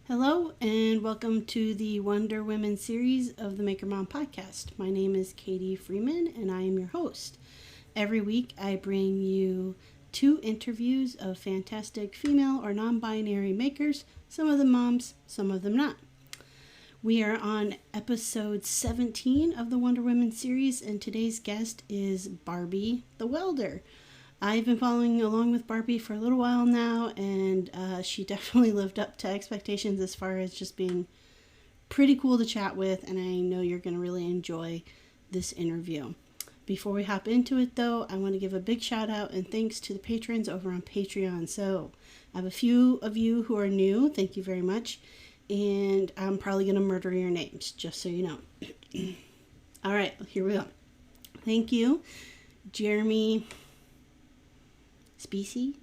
Hello and welcome to the Wonder Women series of the Maker Mom podcast. My name is Katie Freeman and I am your host. Every week I bring you 2 interviews of fantastic female or non-binary makers, some of them moms, some of them not. We are on episode 17 of the Wonder Women series and today's guest is Barbie the Welder. I've been following along with Barbie for a little while now, and she definitely lived up to expectations as far as just being pretty cool to chat with, and I know you're going to really enjoy this interview. Before we hop into it, though, I want to give a big shout out and thanks to the patrons over on Patreon. So I have a few of you who are new. Thank you very much. And I'm probably going to murder your names, just so you know. All right, here we go. Thank you, Jeremy... Specky?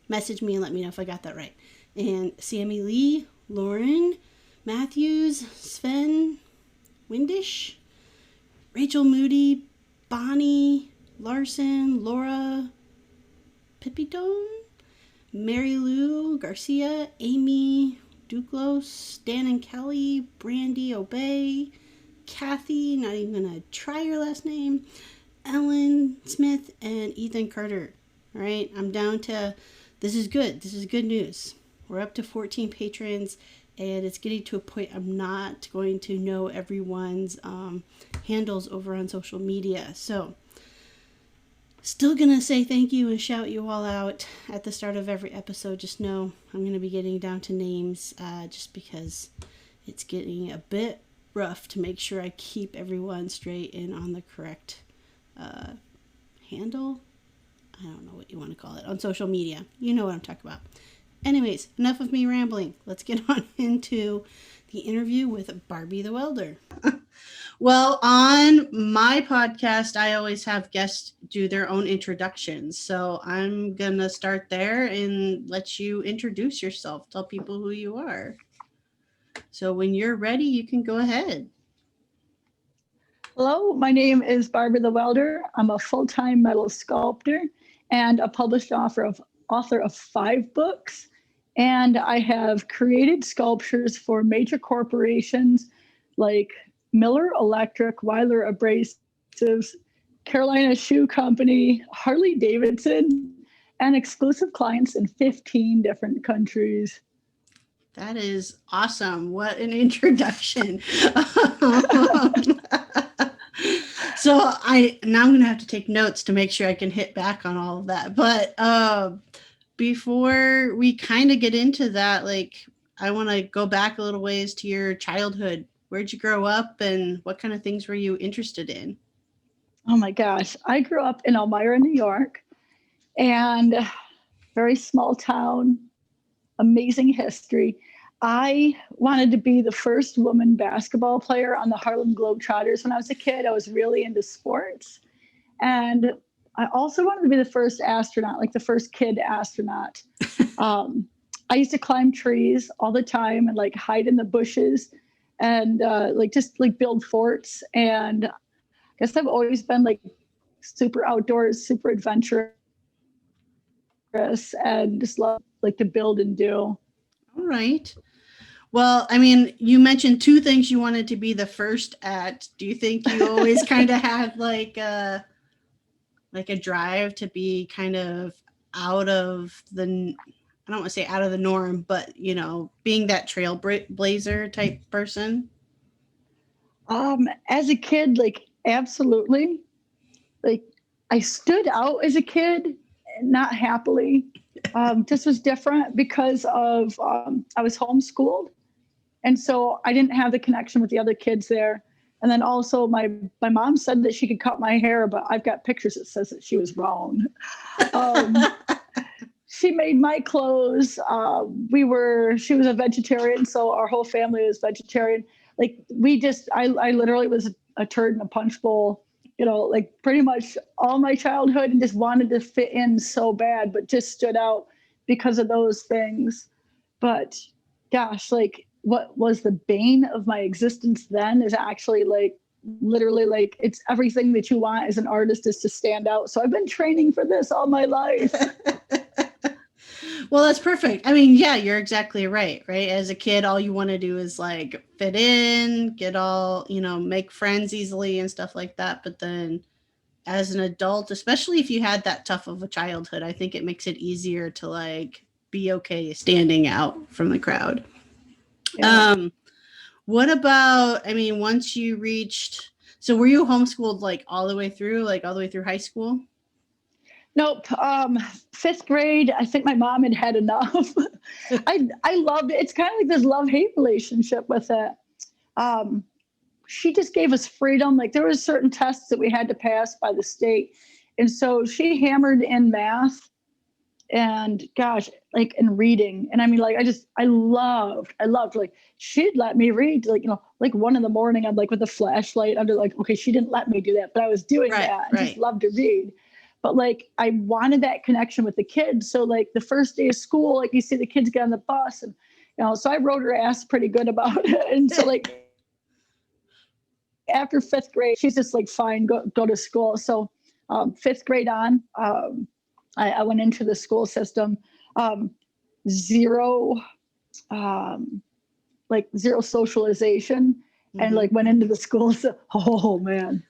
Message me and let me know if I got that right. And Sammy Lee, Lauren, Matthews, Sven, Windish, Rachel Moody, Bonnie, Larson, Laura, Pipitone, Mary Lou, Garcia, Amy, Duclos, Dan and Kelly, Brandy, Obey, Kathy, not even gonna try your last name, Ellen Smith, and Ethan Carter. All right, I'm down to, this is good. This is good news. We're up to 14 patrons, and it's getting to a point I'm not going to know everyone's handles over on social media. So, still going to say thank you and shout you all out at the start of every episode. Just know I'm going to be getting down to names just because it's getting a bit rough to make sure I keep everyone straight and on the correct handle. I don't know what you want to call it on social media. You know what I'm talking about. Anyways, enough of me rambling. Let's get on into the interview with Barbie the Welder. Well, on my podcast, I always have guests do their own introductions. So I'm going to start there and let you introduce yourself. Tell people who you are. So when you're ready, you can go ahead. Hello, my name is Barbie the Welder. I'm a full-time metal sculptor and a published author of 5 books. And I have created sculptures for major corporations like Miller Electric, Weiler Abrasives, Carolina Shoe Company, Harley Davidson, and exclusive clients in 15 different countries. That is awesome. What an introduction. So I'm going to have to take notes to make sure I can hit back on all of that. But before we kind of get into that, like, I want to go back a little ways to your childhood. Where'd you grow up and what kind of things were you interested in? Oh my gosh. I grew up in Elmira, New York, and very small town, amazing history. I wanted to be the first woman basketball player on the Harlem Globetrotters. When I was a kid, I was really into sports. And I also wanted to be the first astronaut, like the first kid astronaut. I used to climb trees all the time and like hide in the bushes and just build forts. And I guess I've always been like super outdoors, super adventurous, and just love like to build and do. All right. Well, I mean, you mentioned 2 things you wanted to be the first at. Do you think you always kind of had like a drive to be kind of out of the, I don't want to say out of the norm, but, you know, being that trailblazer type person? As a kid, like, absolutely. Like, I stood out as a kid, not happily. This was different because of, I was homeschooled. And so I didn't have the connection with the other kids there. And then also my mom said that she could cut my hair, but I've got pictures that says that she was wrong. She made my clothes. She was a vegetarian, so our whole family was vegetarian. Like I literally was a turd in a punch bowl, like pretty much all my childhood, and just wanted to fit in so bad, but just stood out because of those things. But gosh, like what was the bane of my existence then is actually like literally like it's everything that you want as an artist is to stand out. So I've been training for this all my life. Well, that's perfect. I mean, yeah, you're exactly right. As a kid, all you want to do is like fit in, get all, make friends easily and stuff like that. But then as an adult, especially if you had that tough of a childhood, I think it makes it easier to like be okay standing out from the crowd. Yeah. What about, once you reached, so were you homeschooled like all the way through high school? Nope. 5th grade, I think my mom had enough. I loved it. It's kind of like this love-hate relationship with it. She just gave us freedom. Like there were certain tests that we had to pass by the state. And so she hammered in math and gosh, like in reading. And I mean, like, I loved, like she'd let me read, like, like 1 a.m. I'm like with a flashlight under like, okay, she didn't let me do that, but I was doing that. I just loved to read. But like, I wanted that connection with the kids. So like the first day of school, like you see the kids get on the bus and, so I wrote her ass pretty good about it. And so like after 5th grade, she's just like, fine, go to school. So 5th grade on, I went into the school system, zero socialization. And like went into the school. So, oh man.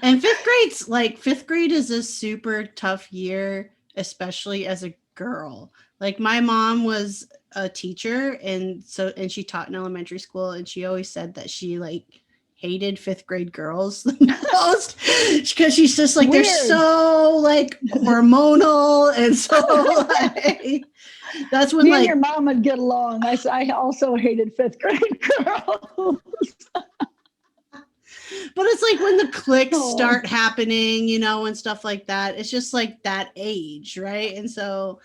And 5th grade is a super tough year, especially as a girl. Like my mom was a teacher and she taught in elementary school, and she always said that she like hated 5th grade girls the most because she's just like, weird. They're so like hormonal and so like that's when and your mom would get along. I also hated 5th grade girls. But it's like when the clicks start happening, and stuff like that. It's just like that age, right? And so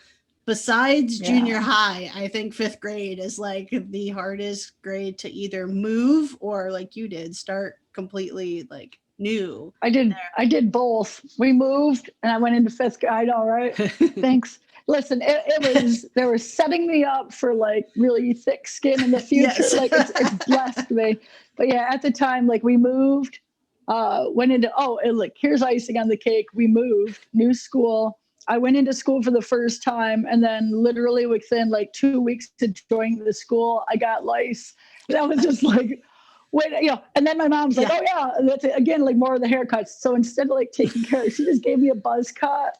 besides junior high, I think 5th grade is like the hardest grade to either move or like you did, start completely like new. I did both. We moved and I went into 5th grade. I know, right? Thanks. Listen, they were setting me up for like really thick skin in the future. Yes. Like it's blessed me. But yeah, at the time, like we moved, went into, like here's icing on the cake. We moved, new school. I went into school for the first time, and then literally within like 2 weeks to join the school, I got lice. That was just like, and then my mom's like, oh yeah, that's it. Again, like more of the haircuts. So instead of like taking care, she just gave me a buzz cut.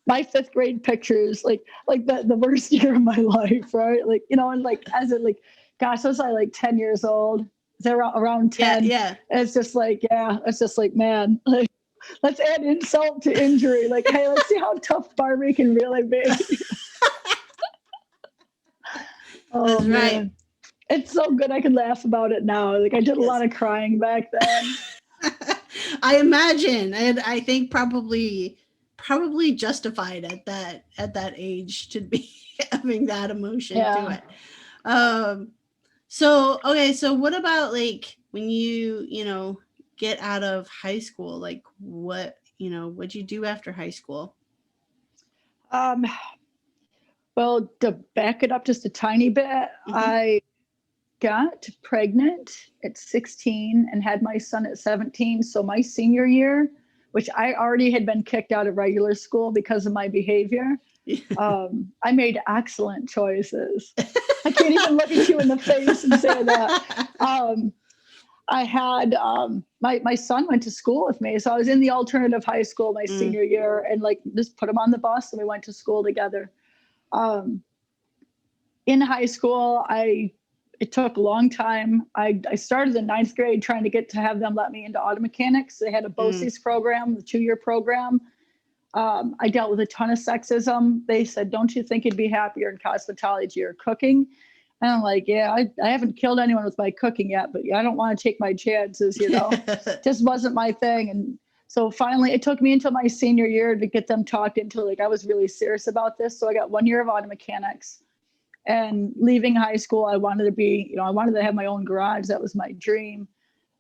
My 5th grade pictures, like the worst year of my life, right? Like, and like as a like, gosh, I was like 10 years old. They're around 10. Yeah. And it's just like, man, like, let's add insult to injury. Like, hey, let's see how tough Barbie can really be. That's right. It's so good. I can laugh about it now. Like I did a lot of crying back then. I imagine, and I think probably justified at that age to be having that emotion to it. So what about like when you get out of high school, like what'd you do after high school? Well, to back it up just a tiny bit, I got pregnant at 16 and had my son at 17. So my senior year, which I already had been kicked out of regular school because of my behavior, I made excellent choices. I can't even look at you in the face and say that. I had my son went to school with me. So I was in the alternative high school my senior year and like just put him on the bus and we went to school together. In high school, it took a long time. I started in 9th grade trying to have them let me into auto mechanics. They had a BOCES program, the 2-year program. I dealt with a ton of sexism. They said, don't you think you'd be happier in cosmetology or cooking? And I'm like, yeah, I haven't killed anyone with my cooking yet, but I don't want to take my chances, just wasn't my thing. And so finally, it took me until my senior year to get them talked into, like, I was really serious about this. So I got 1 year of auto mechanics, and leaving high school, I wanted to be, I wanted to have my own garage. That was my dream.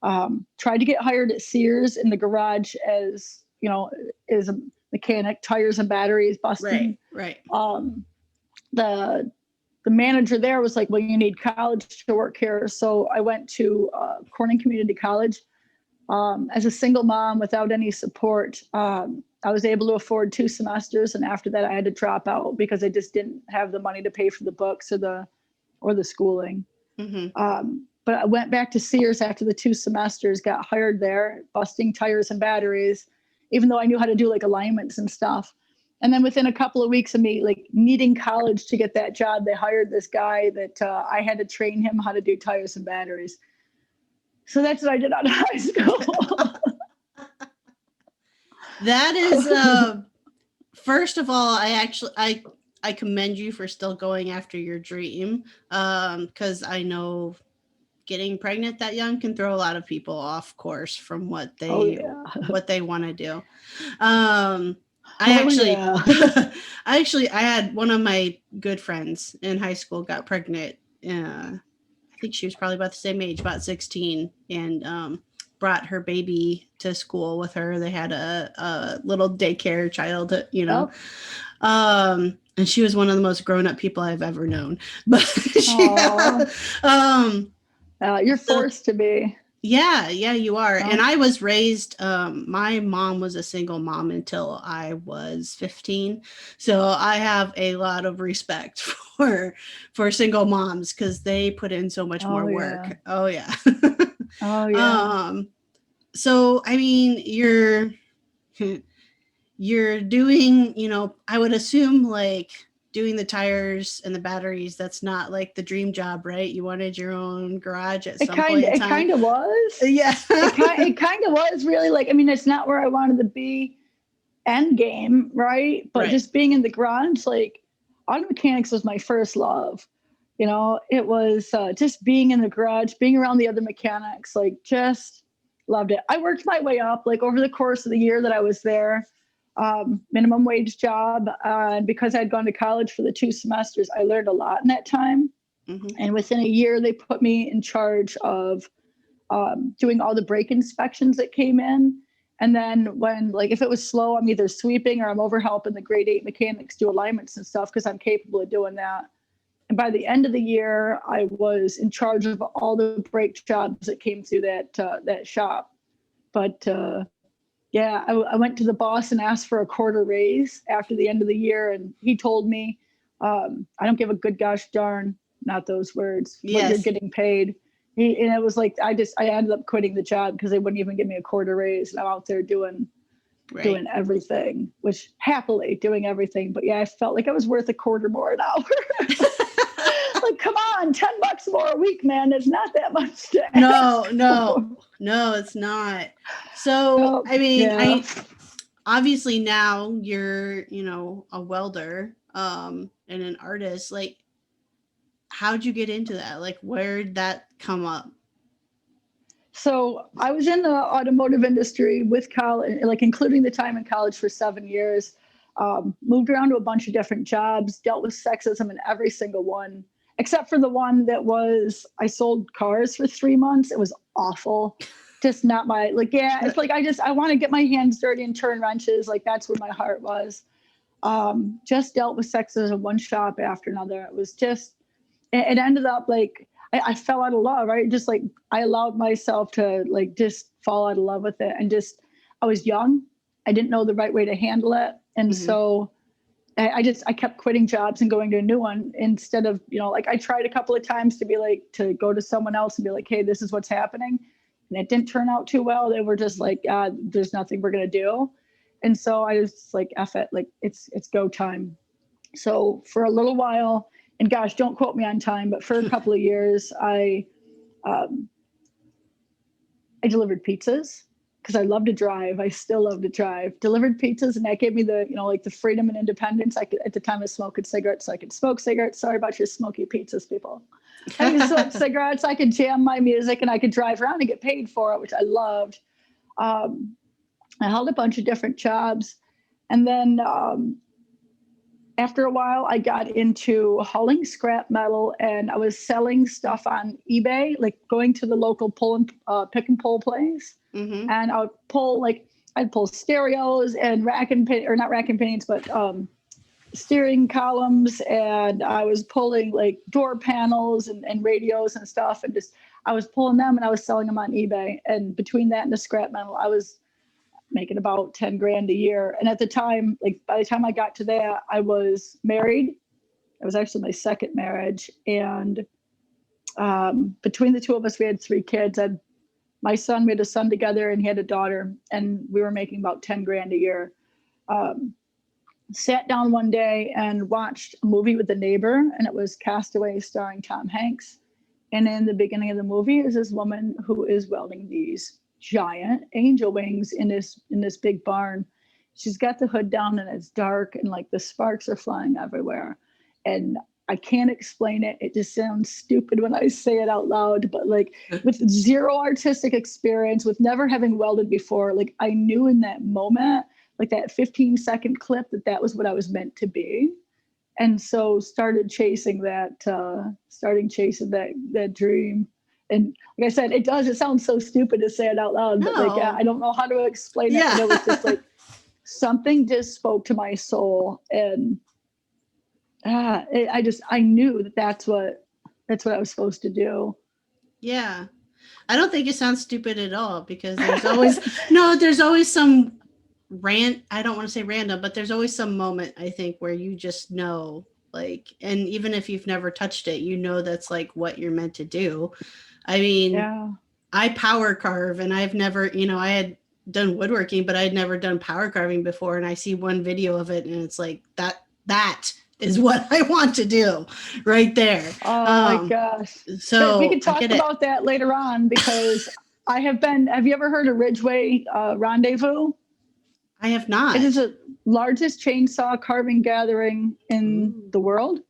Tried to get hired at Sears in the garage as a mechanic, tires and batteries, busting. Right. The manager there was like, well, you need college to work here. So I went to Corning Community College. As a single mom without any support, I was able to afford 2 semesters. And after that, I had to drop out because I just didn't have the money to pay for the books or the schooling. Mm-hmm. But I went back to Sears after the 2 semesters, got hired there, busting tires and batteries, even though I knew how to do like alignments and stuff. And then within a couple of weeks of me like needing college to get that job, they hired this guy that I had to train him how to do tires and batteries. So that's what I did out of high school. That is, first of all, I commend you for still going after your dream. 'Cause I know getting pregnant that young can throw a lot of people off course from what they want to do. I had one of my good friends in high school got pregnant. I think she was probably about the same age, about 16, and brought her baby to school with her. They had a little daycare child, and she was one of the most grown-up people I've ever known. But you're forced to be. Yeah, you are. And I was raised, my mom was a single mom until I was 15. So I have a lot of respect for single moms because they put in so much more work. Yeah. Oh, yeah. Oh, yeah. So, I mean, you're doing, I would assume like doing the tires and the batteries, that's not like the dream job, right? You wanted your own garage at some point in time. It kind of was. Yeah. it kind of was really like, I mean, it's not where I wanted to be end game, right? But just being in the garage, like auto mechanics was my first love. It was just being in the garage, being around the other mechanics, like just loved it. I worked my way up like over the course of the year that I was there. Minimum wage job. And because I'd gone to college for the 2 semesters, I learned a lot in that time. Mm-hmm. And within a year, they put me in charge of doing all the brake inspections that came in. And then when, like, if it was slow, I'm either sweeping or I'm over helping the grade 8 mechanics do alignments and stuff because I'm capable of doing that. And by the end of the year, I was in charge of all the brake jobs that came through that shop. But yeah, I went to the boss and asked for a quarter raise after the end of the year. And he told me, I don't give a good gosh darn, not those words, what you're getting paid. And it was like, I ended up quitting the job because they wouldn't even give me a quarter raise. And I'm out there doing everything, which happily doing everything. But yeah, I felt like I was worth a quarter more an hour. Like, come on, $10 more a week, man. It's not that much to ask. No, it's not. So, I mean, obviously now you're, a welder, and an artist. Like, how'd you get into that? Like, where'd that come up? So I was in the automotive industry with college, like including the time in college for 7 years, moved around to a bunch of different jobs, dealt with sexism in every single one. Except for the one that was, I sold cars for 3 months. It was awful. Just not my, like, yeah, it's like, I want to get my hands dirty and turn wrenches. Like, that's where my heart was. Just dealt with sexism one shop after another. It was just, it ended up like, I fell out of love, right? Just like, I allowed myself to like, just fall out of love with it. And just, I was young. I didn't know the right way to handle it. And so I kept quitting jobs and going to a new one instead of, like I tried a couple of times to be like, to go to someone else and be like, hey, this is what's happening. And it didn't turn out too well. They were just like, there's nothing we're going to do. And so I was like, F it, like it's go time. So for a little while, and gosh, don't quote me on time, but for a couple of years, I delivered pizzas. Because I love to drive. I still love to drive. Delivered pizzas, and that gave me the, like the freedom and independence. I could, at the time, I was smoking cigarettes, so I could smoke cigarettes. Sorry about your smoky pizzas, people. I used to smoke cigarettes. I could jam my music and I could drive around and get paid for it, which I loved. I held a bunch of different jobs. And then after a while, I got into hauling scrap metal and I was selling stuff on eBay, like going to the local pick and pull place. Mm-hmm. And I'd pull stereos and not rack and paints, but steering columns. And I was pulling like door panels and radios and stuff. And I was pulling them and I was selling them on eBay. And between that and the scrap metal, I was making about 10 grand a year. And at the time, like by the time I got to that, I was married. It was actually my second marriage. And between the two of us, we had 3 kids. We had a son together and he had a daughter, and we were making about 10 grand a year. Sat down one day and watched a movie with a neighbor, and it was Castaway starring Tom Hanks. And in the beginning of the movie is this woman who is welding these giant angel wings in this big barn. She's got the hood down and it's dark and like the sparks are flying everywhere. And I can't explain it. It just sounds stupid when I say it out loud, but like with zero artistic experience, with never having welded before, like I knew in that moment, like that 15-second clip, that was what I was meant to be. And so started chasing that dream. And like I said, it sounds so stupid to say it out loud, but like, I don't know how to explain it. And it was just like, something just spoke to my soul. And I knew that's what I was supposed to do. Yeah. I don't think it sounds stupid at all, because there's always some I don't want to say random, but there's always some moment, I think, where you just know, like, and even if you've never touched it, you know, that's like what you're meant to do. I mean, I power carve, and I've never, I had done woodworking, but I'd never done power carving before. And I see one video of it and it's like, that is what I want to do right there. Oh my gosh. So we can talk about that later on, because have you ever heard of Ridgeway Rendezvous? I have not. It is the largest chainsaw carving gathering in the world.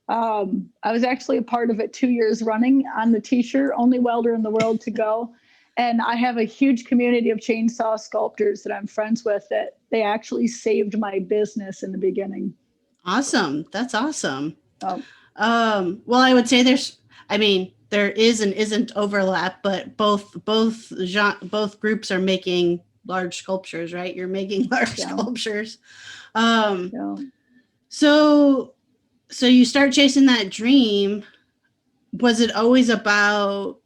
I was actually a part of it 2 years running on the t-shirt, only welder in the world to go. And I have a huge community of chainsaw sculptors that I'm friends with, that they actually saved my business in the beginning. Awesome. That's awesome. Well, I would say there is and isn't overlap, but both groups are making large sculptures, right? You're making large sculptures. So you start chasing that dream. Was it always about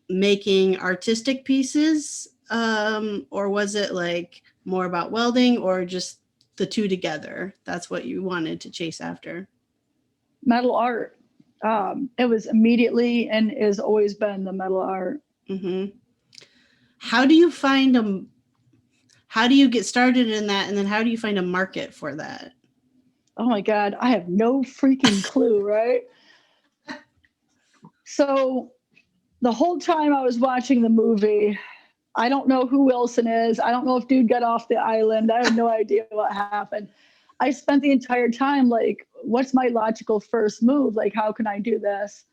making artistic pieces? Or was it like more about welding, or just the two together? That's what you wanted to chase after? Metal art. It was immediately and has always been the metal art. Mm-hmm. How do you get started in that? And then how do you find a market for that? Oh my God, I have no freaking clue, right? So the whole time I was watching the movie, I don't know who Wilson is. I don't know if dude got off the island. I have no idea what happened. I spent the entire time like, what's my logical first move? Like, how can I do this?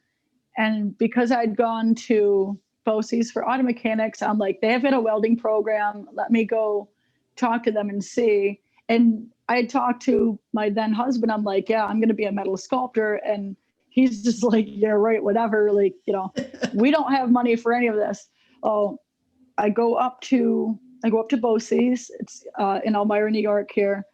And because I'd gone to BOCES for auto mechanics, I'm like, they have got a welding program. Let me go talk to them and see. And I had talked to my then husband. I'm like, yeah, I'm going to be a metal sculptor. And he's just like, yeah, right, whatever. Like, we don't have money for any of this. Oh, I go up to BOCES. It's in Elmira, New York here.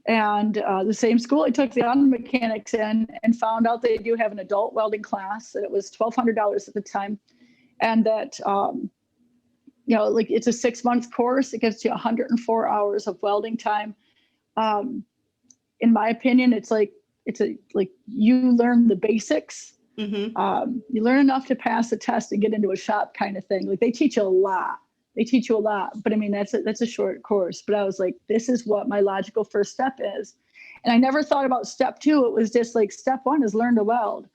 And the same school I took the auto mechanics in, and found out they do have an adult welding class, and it was $1,200 at the time. And that, like it's a 6-month course. It gives you 104 hours of welding time. In my opinion, it's like you learn the basics. Mm-hmm. You learn enough to pass a test and get into a shop kind of thing. Like they teach you a lot. But I mean, that's a short course. But I was like, this is what my logical first step is. And I never thought about step 2. It was just like, step 1 is learn to weld.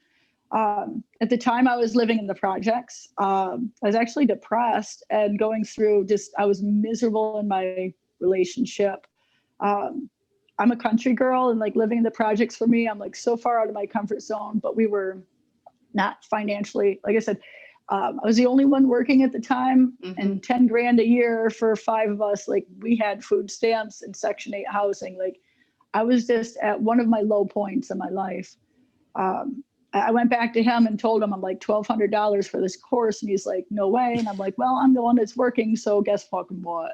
At the time I was living in the projects, I was actually depressed and going through I was miserable in my relationship. I'm a country girl, and like living in the projects for me, I'm like so far out of my comfort zone, but we were not financially. Like I said, I was the only one working at the time, and 10 grand a year for 5 of us. Like, we had food stamps and Section 8 housing. Like, I was just at one of my low points in my life. I went back to him and told him, I'm like, $1,200 for this course. And he's like, no way. And I'm like, well, I'm the one that's working, so guess fucking what?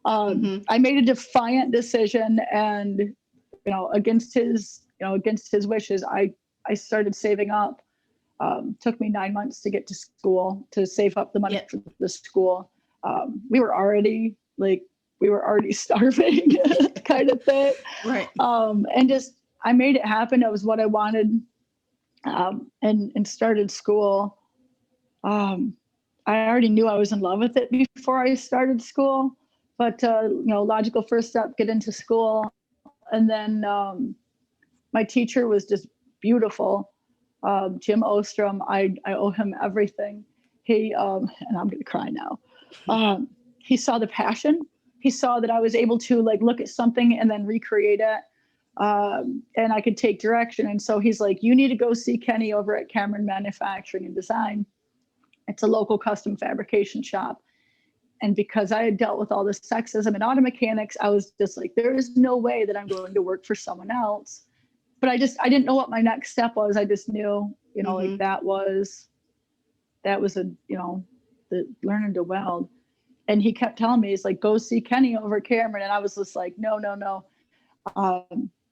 I made a defiant decision, and, against his wishes, I started saving up. Took me 9 months to get to school, to save up the money for the school. We were already starving kind of thing. Right. And just, I made it happen. It was what I wanted. And started school. I already knew I was in love with it before I started school, but, logical first step, get into school. And then, my teacher was just beautiful. Jim Ostrom, I owe him everything. He, and I'm going to cry now. He saw the passion. He saw that I was able to look at something and then recreate it. And I could take direction. And so he's like, you need to go see Kenny over at Cameron Manufacturing and Design. It's a local custom fabrication shop. And because I had dealt with all this sexism in auto mechanics, I was just like, there is no way that I'm going to work for someone else. But I didn't know what my next step was. I just knew, that was the learning to weld. And he kept telling me, he's like, go see Kenny over at Cameron. And I was just like, no.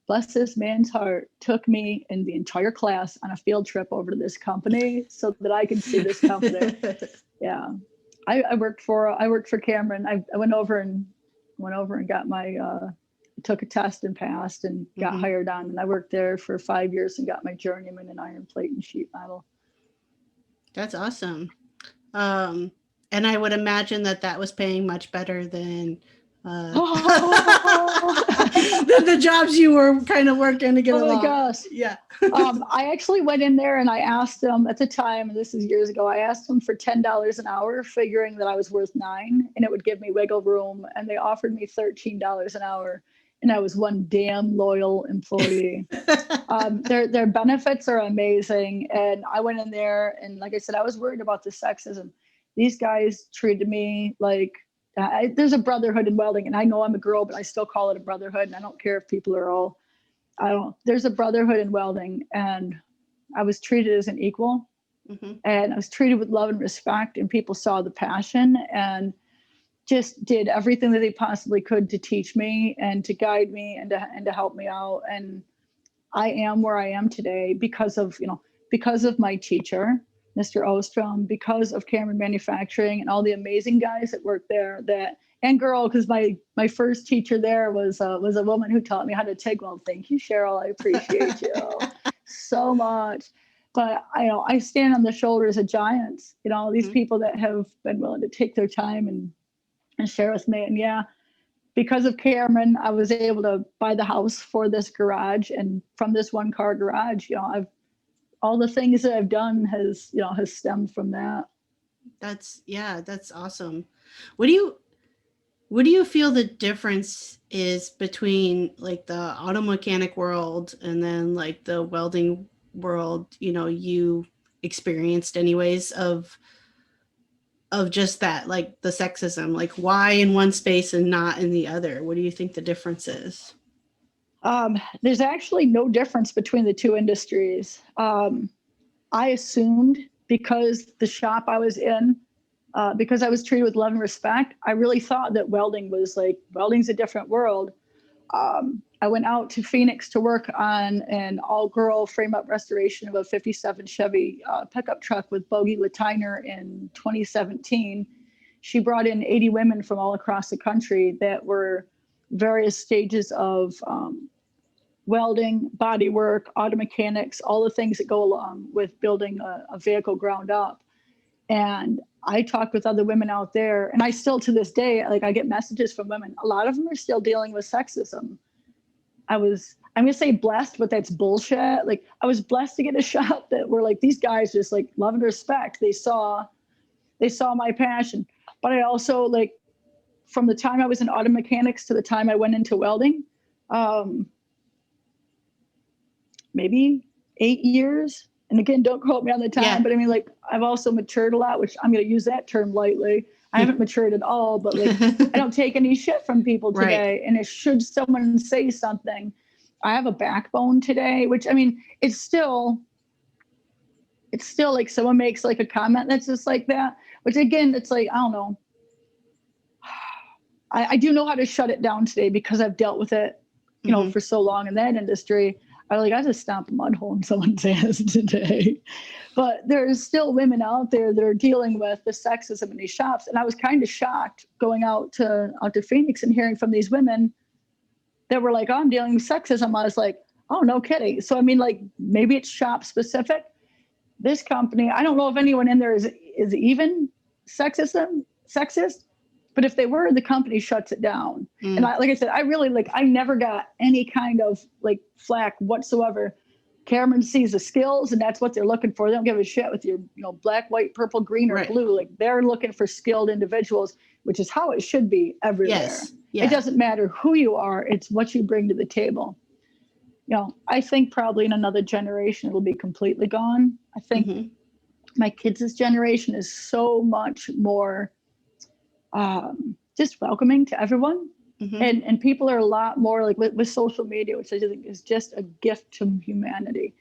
Bless this man's heart, took me and the entire class on a field trip over to this company so that I could see this company. Yeah. I worked for Cameron. I went over and got my, took a test and passed and got hired on. And I worked there for 5 years and got my journeyman in iron plate and sheet metal. That's awesome. And I would imagine that was paying much better than the jobs you were kind of working to get along. Oh my gosh. Yeah. I actually went in there and I asked them at the time, and this is years ago, I asked them for $10 an hour, figuring that I was worth $9 and it would give me wiggle room. And they offered me $13 an hour. And I was one damn loyal employee. Their benefits are amazing. And I went in there and, like I said, I was worried about the sexism. These guys treated me like, there's a brotherhood in welding, and I know I'm a girl, but I still call it a brotherhood. And I don't care if people are all, there's a brotherhood in welding, and I was treated as an equal, and I was treated with love and respect, and people saw the passion and just did everything that they possibly could to teach me and to guide me and to help me out. And I am where I am today because of my teacher, Mr. Ostrom, because of Cameron Manufacturing and all the amazing guys that work there, and girl, because my first teacher there was a woman who taught me how to TIG weld. Thank you, Cheryl. I appreciate you so much. But I stand on the shoulders of giants, these people that have been willing to take their time and share with me. And yeah, because of Cameron, I was able to buy the house for this garage, and from this one car garage, all the things that I've done has stemmed from that. That's awesome. What do you feel the difference is between like the auto mechanic world and then like the welding world, you experienced anyways of just that, like the sexism, like why in one space and not in the other? What do you think the difference is? There's actually no difference between the two industries. I assumed because the shop I was in, because I was treated with love and respect, I really thought that welding's a different world. I went out to Phoenix to work on an all-girl frame-up restoration of a 57 Chevy pickup truck with Bogie Latiner in 2017. She brought in 80 women from all across the country that were various stages of welding, body work, auto mechanics, all the things that go along with building a vehicle ground up. And I talked with other women out there, and I still to this day, I get messages from women. A lot of them are still dealing with sexism. I'm going to say blessed, but that's bullshit. Like, I was blessed to get a shop that were like, these guys just like love and respect. They saw my passion. But I also, from the time I was in auto mechanics to the time I went into welding, maybe 8 years, and again, don't quote me on the time, but I mean, like, I've also matured a lot, which I'm going to use that term lightly. I haven't matured at all, but like, I don't take any shit from people today. Right. And should someone say something, I have a backbone today, which, I mean, it's still like someone makes like a comment that's just like that, which again, it's like, I don't know. I do know how to shut it down today because I've dealt with it, you know, for so long in that industry. I just stomp a mud hole in someone's ass today. But there's still women out there that are dealing with the sexism in these shops. And I was kind of shocked going out to Phoenix and hearing from these women that were like, oh, I'm dealing with sexism. I was like, oh, no kidding. So, I mean, like, maybe it's shop specific. This company, I don't know if anyone in there is even sexist. But if they were, the company shuts it down. And like I said, I never got any kind of like flack whatsoever. Cameron sees the skills and that's what they're looking for. They don't give a shit with your, you know, black, white, purple, green, or blue. Like they're looking for skilled individuals, which is how it should be everywhere. Yes. Yeah. It doesn't matter who you are. It's what you bring to the table. You know, I think probably in another generation, it'll be completely gone. I think my kids' generation is so much more just welcoming to everyone. And people are a lot more like with social media, which I think is just a gift to humanity.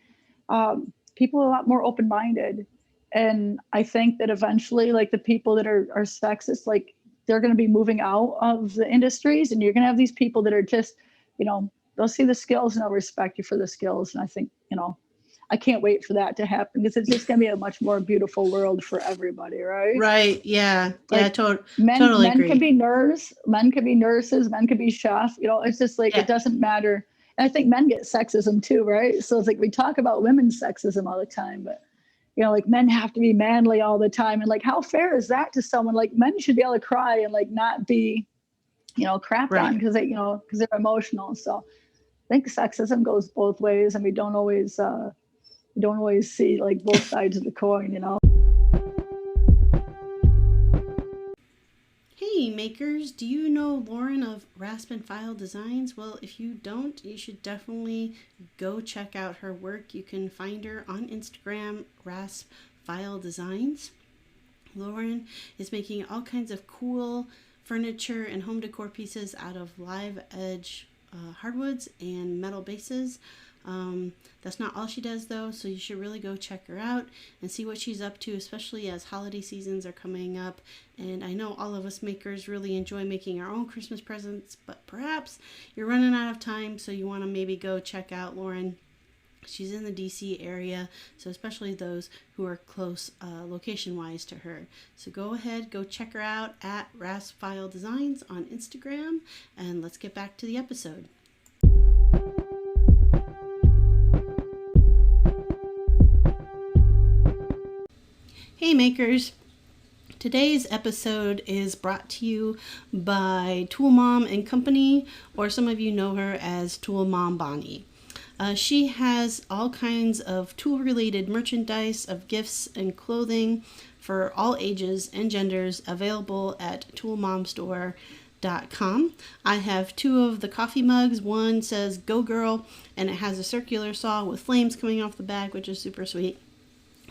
People are a lot more open-minded. And I think that eventually like the people that are sexist, like they're going to be moving out of the industries, and you're going to have these people that are just, you know, they'll see the skills and they'll respect you for the skills. And I think, you know, I can't wait for that to happen because it's just going to be a much more beautiful world for everybody, right? Right. Yeah. Like, yeah. Totally agree. Men can be men can be nurses, men can be chefs. You know, it's just like, it doesn't matter. And I think men get sexism too, right? So it's like we talk about women's sexism all the time, but, you know, like men have to be manly all the time. And like, how fair is that to someone? Like men should be able to cry and like not be, you know, crapped on because they're emotional. So I think sexism goes both ways, and we don't always see like both sides of the coin, you know. Hey makers, do you know Lauren of Rasp and File Designs? Well, if you don't, you should definitely go check out her work. You can find her on Instagram, Rasp File Designs. Lauren is making all kinds of cool furniture and home decor pieces out of live edge hardwoods and metal bases. That's not all she does though, so you should really go check her out and see what she's up to, especially as holiday seasons are coming up. And I know all of us makers really enjoy making our own Christmas presents, but perhaps you're running out of time, so you want to maybe go check out Lauren. She's in the DC area, so especially those who are close location-wise to her. So go ahead, go check her out at Rasp File Designs on Instagram, and let's get back to the episode. Hey makers, today's episode is brought to you by Tool Mom and Company, or some of you know her as Tool Mom Bonnie. She has all kinds of tool-related merchandise of gifts and clothing for all ages and genders available at toolmomstore.com. I have two of the coffee mugs. One says Go Girl, and it has a circular saw with flames coming off the back, which is super sweet.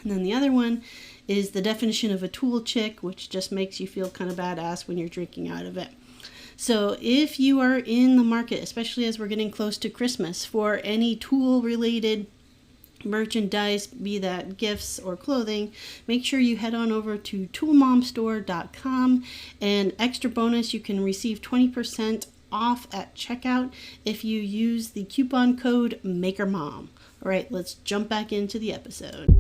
And then the other one is the definition of a tool chick, which just makes you feel kind of badass when you're drinking out of it. So if you are in the market, especially as we're getting close to Christmas, for any tool-related merchandise, be that gifts or clothing, make sure you head on over to toolmomstore.com. And extra bonus, you can receive 20% off at checkout if you use the coupon code MAKERMOM. All right, let's jump back into the episode.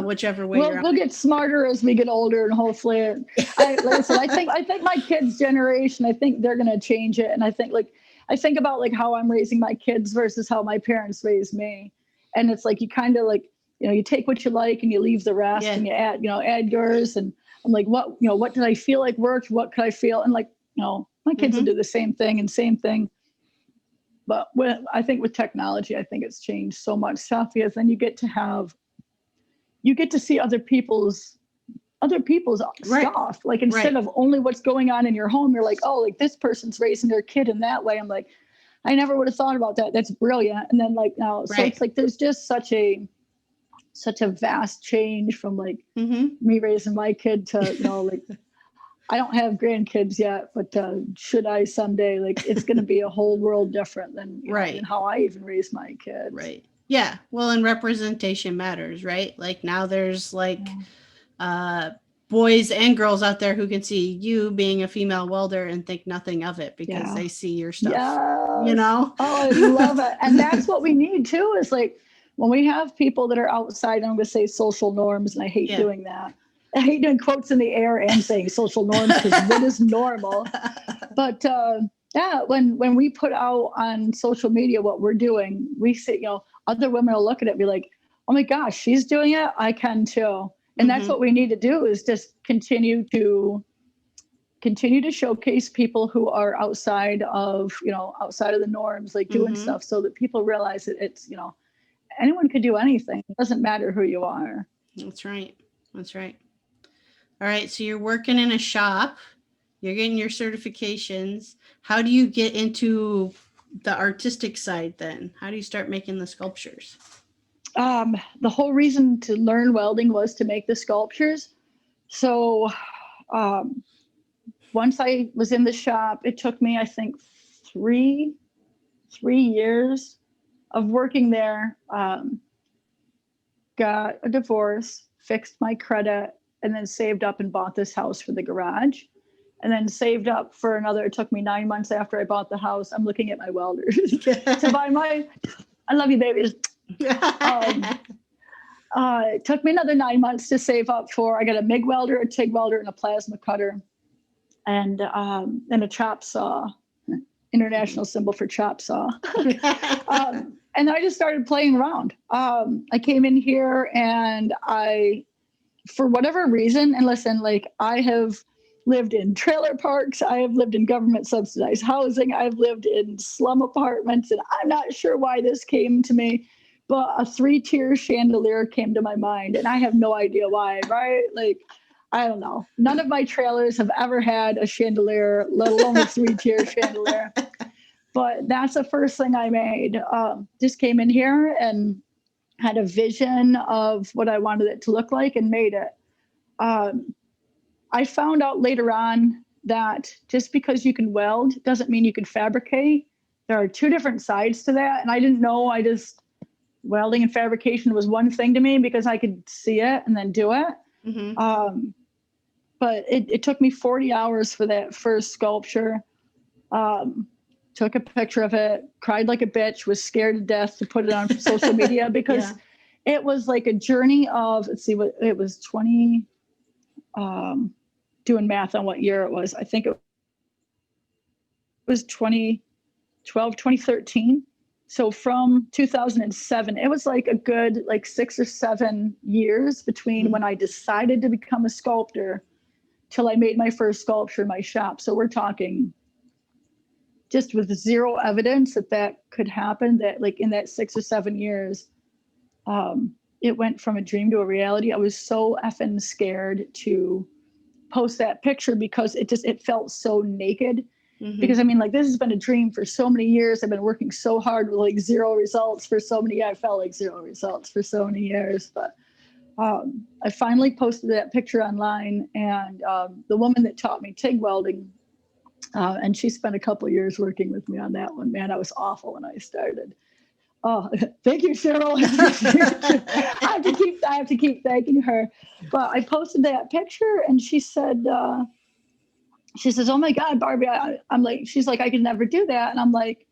Whichever way we'll get smarter as we get older, and hopefully, like I said, I think my kids' generation, I think they're going to change it, and I think about like how I'm raising my kids versus how my parents raised me, and it's like you kind of like, you know, you take what you like and you leave the rest, and you add yours, and I'm like, what did I feel like worked? What could I feel? And like, you know, my kids will do the same thing. But I think with technology, I think it's changed so much stuff, because then you get to see other people's stuff. Like instead of only what's going on in your home, you're like, oh, like this person's raising their kid in that way. I'm like, I never would have thought about that. That's brilliant. And then like now, so Right. it's like there's just such a vast change from like me raising my kid to, you know, like I don't have grandkids yet, but should I someday, like it's going to be a whole world different than, you know, than how I even raised my kids. Right. Yeah. Well, and representation matters, right? Like now there's like boys and girls out there who can see you being a female welder and think nothing of it because they see your stuff, you know? Oh, I love it. And that's what we need too, is like when we have people that are outside, I'm going to say social norms, and I hate doing that. I hate doing quotes in the air and saying social norms because what is normal? But yeah, when we put out on social media what we're doing, we see, you know, other women will look at it and be like, oh my gosh, she's doing it. I can too. And that's what we need to do, is just continue to showcase people who are outside of the norms, like doing stuff, so that people realize that it's, you know, anyone can do anything. It doesn't matter who you are. That's right. That's right. All right. So you're working in a shop, you're getting your certifications. How do you get into the artistic side then? How do you start making the sculptures? The whole reason to learn welding was to make the sculptures. So once I was in the shop, it took me, I think, three years of working there. Got a divorce, fixed my credit, and then saved up and bought this house for the garage. And then saved up for another, it took me 9 months after I bought the house. I'm looking at my welders to buy I love you, babies. It took me another 9 months to save up for, I got a MIG welder, a TIG welder, and a plasma cutter, and a chop saw, international symbol for chop saw. And I just started playing around. I came in here and for whatever reason, and listen, like I have lived in trailer parks, I have lived in government subsidized housing, I've lived in slum apartments, and I'm not sure why this came to me, but a 3-tier chandelier came to my mind, and I have no idea why, right? Like, I don't know. None of my trailers have ever had a chandelier, let alone a 3-tier chandelier. But that's the first thing I made. Just came in here and had a vision of what I wanted it to look like and made it. I found out later on that just because you can weld doesn't mean you can fabricate. There are two different sides to that. And I didn't know, welding and fabrication was one thing to me because I could see it and then do it. But it took me 40 hours for that first sculpture. Took a picture of it, cried like a bitch, was scared to death to put it on social media because it was like a journey of, let's see what it was, 20, doing math on what year it was. I think it was 2012, 2013. So from 2007, it was like a good 6 or 7 years between when I decided to become a sculptor till I made my first sculpture in my shop. So we're talking just with zero evidence that could happen, that like in that 6 or 7 years, it went from a dream to a reality. I was so effing scared to post that picture because it felt so naked. Because I mean, like, this has been a dream for so many years. I've been working so hard with like zero results for so many. I felt like zero results for so many years, but I finally posted that picture online, and the woman that taught me TIG welding, and she spent a couple of years working with me on that one. Man, I was awful when I started. Oh, thank you, Cheryl. I have to keep thanking her. But I posted that picture, and she said, she says, "Oh my God, Barbie." I'm like, she's like, "I could never do that." And I'm like,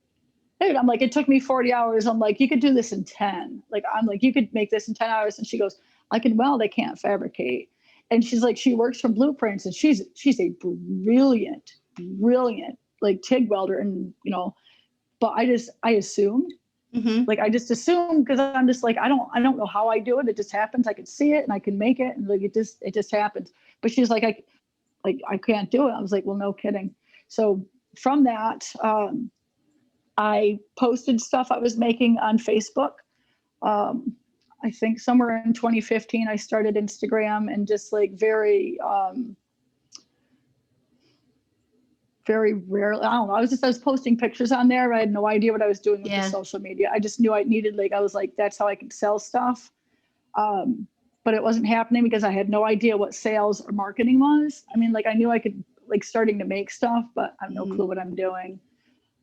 dude, I'm like, it took me 40 hours. I'm like, you could do this in 10. Like, I'm like, you could make this in 10 hours. And she goes, I can weld, I can't fabricate. And she's like, she works from blueprints, and she's a brilliant like TIG welder. And, you know, but I assumed, like, I just assumed, because I'm just like, I don't know how I do it. It just happens. I can see it and I can make it. And like, it just happens. But she's like, I can't do it. I was like, well, no kidding. So from that, I posted stuff I was making on Facebook. I think somewhere in 2015, I started Instagram, and just like very very rarely, I don't know. I was posting pictures on there. I had no idea what I was doing with the social media. I just knew I needed, I was like, that's how I could sell stuff. But it wasn't happening because I had no idea what sales or marketing was. I mean, I knew I could starting to make stuff, but I have no clue what I'm doing.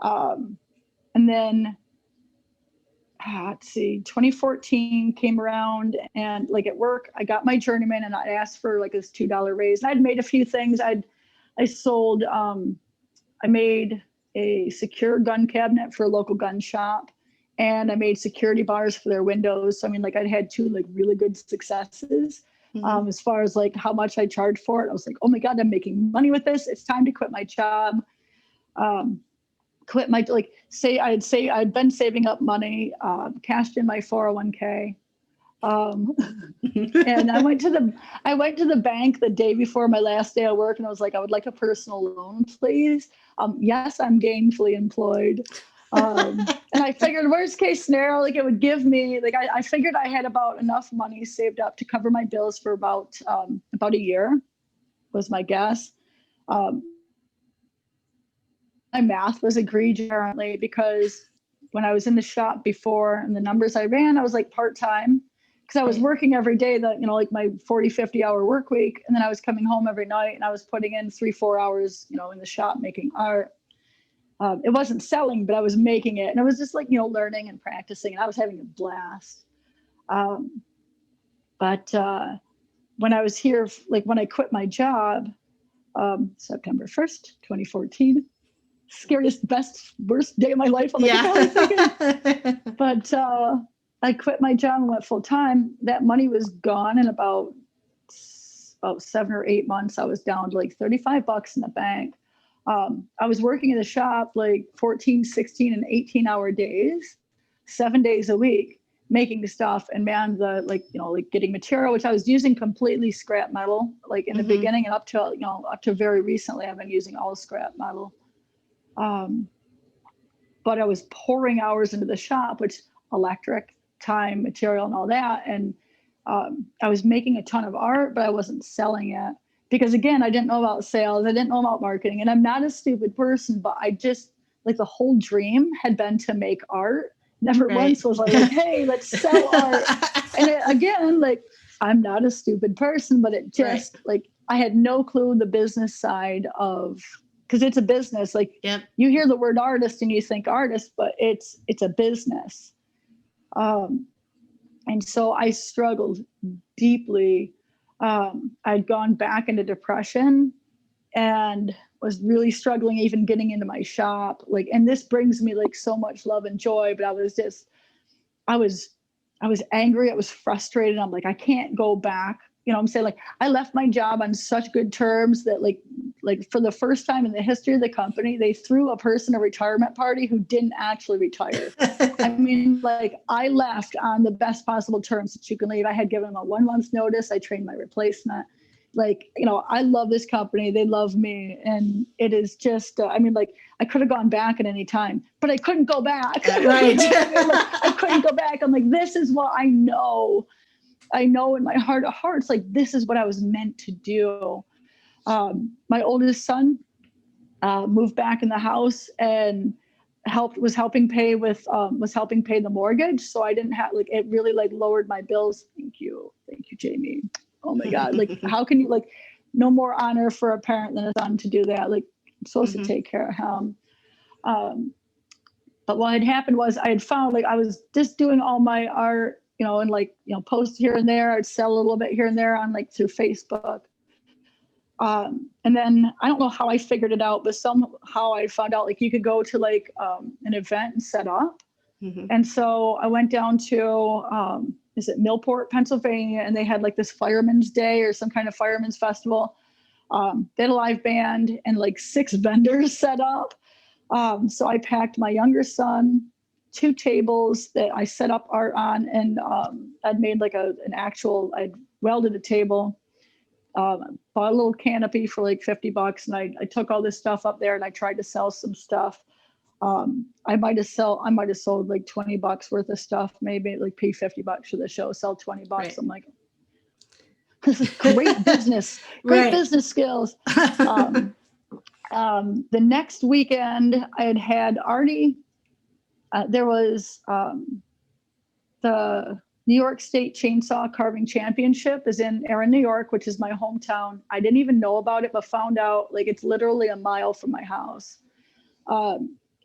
And then, let's see, 2014 came around, and at work, I got my journeyman, and I asked for this $2 raise. And I'd made a few things. I sold, I made a secure gun cabinet for a local gun shop, and I made security bars for their windows. So, I mean, I'd had two really good successes. As far as how much I charged for it, I was like, oh my God, I'm making money with this. It's time to quit my job. Quit my, I'd been saving up money, cashed in my 401k. And I went to the bank the day before my last day of work, and I was like, I would like a personal loan, please. Yes, I'm gainfully employed. And I figured worst case scenario, it would give me, I figured I had about enough money saved up to cover my bills for about a year, was my guess. My math was egregious apparently, because when I was in the shop before and the numbers I ran, I was part-time, because I was working every day, my 40, 50 hour work week. And then I was coming home every night, and I was putting in 3-4 hours, in the shop making art. It wasn't selling, but I was making it. And it was just learning and practicing, and I was having a blast. But when I was here, when I quit my job, September 1st, 2014, scariest, worst day of my life. But I quit my job and went full time. That money was gone in about 7 or 8 months. I was down to $35 in the bank. I was working in the shop 14, 16, and 18-hour days, 7 days a week, making the stuff. And man, getting material, which I was using completely scrap metal, in the beginning, and up to very recently, I've been using all scrap metal. But I was pouring hours into the shop, which electric, time, material, and all that. And I was making a ton of art, but I wasn't selling it. Because again, I didn't know about sales. I didn't know about marketing. And I'm not a stupid person, but I just, the whole dream had been to make art. Never once was hey, let's sell art. And again, I'm not a stupid person, but it just, I had no clue the business side of, because it's a business. You hear the word artist and you think artist, but it's a business. And so I struggled deeply. I'd gone back into depression and was really struggling even getting into my shop. And this brings me so much love and joy, but I was angry. I was frustrated. I'm I can't go back. I'm saying I left my job on such good terms that for the first time in the history of the company, they threw a person a retirement party who didn't actually retire. I mean, I left on the best possible terms that you can leave. I had given them a 1 month notice. I trained my replacement. I love this company. They love me. And it is just, I could have gone back at any time, but I couldn't go back. Right. I couldn't go back. I'm this is what I know. I know in my heart of hearts, this is what I was meant to do. My oldest son moved back in the house and was helping pay the mortgage. So I didn't have it really lowered my bills. Thank you, Jamie. Oh my God. How can you no more honor for a parent than a son to do that? I'm supposed to take care of him. But what had happened was I had found I was just doing all my art, and post here and there. I'd sell a little bit here and there on through Facebook. And then I don't know how I figured it out, but somehow I found out you could go to an event and set up. And so I went down to, is it Millport, Pennsylvania, and they had this Fireman's Day or some kind of Fireman's Festival. They had a live band and 6 vendors set up. So I packed my younger son, 2 tables that I set up art on, and I'd made I'd welded a table, bought a little canopy for $50, and I took all this stuff up there and I tried to sell some stuff. I might have sold $20 worth of stuff, maybe pay $50 for the show, sell $20. Right. I'm this is great business, business skills. The next weekend I had already, there was the New York State Chainsaw Carving Championship is in Erin, New York, which is my hometown. I didn't even know about it, but found out like it's literally a mile from my house.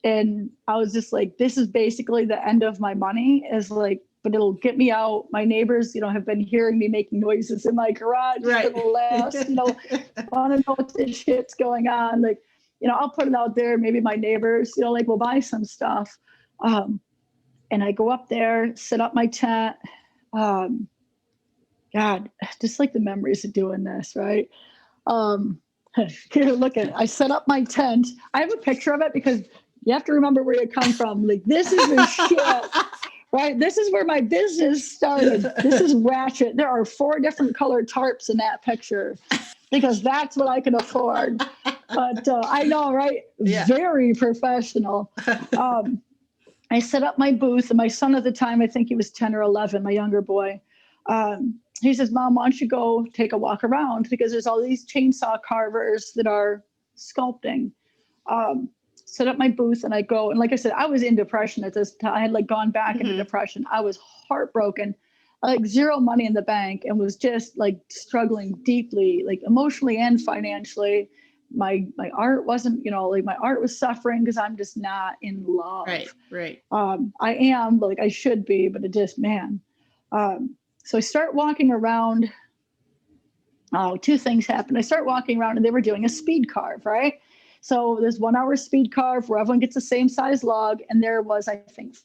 And I was just like, this is basically the end of my money, is like, but it'll get me out. My neighbors, have been hearing me making noises in my garage for the last, want to know what this shit's going on. Like, I'll put it out there. Maybe my neighbors, will buy some stuff. And I go up there, set up my tent. God, just like the memories of doing this, right? Here, look at it. I set up my tent. I have a picture of it because you have to remember where you come from. Like, this is the shit, right? This is where my business started. This is ratchet. There are 4 different colored tarps in that picture because that's what I can afford. But I know, right? Yeah. Very professional. I set up my booth, and my son at the time, I think he was 10 or 11, my younger boy. He says, Mom, why don't you go take a walk around? Because there's all these chainsaw carvers that are sculpting. Set up my booth, and I go. And like I said, I was in depression at this time. I had gone back into depression. I was heartbroken, zero money in the bank, and was just struggling deeply, emotionally and financially. My art wasn't, my art was suffering because I'm just not in love. Right. I am, I should be, but it just, man. So I start walking around. 2 things happened. I start walking around, and they were doing a speed carve, right? So there's 1 hour speed carve where everyone gets the same size log. And there was, I think,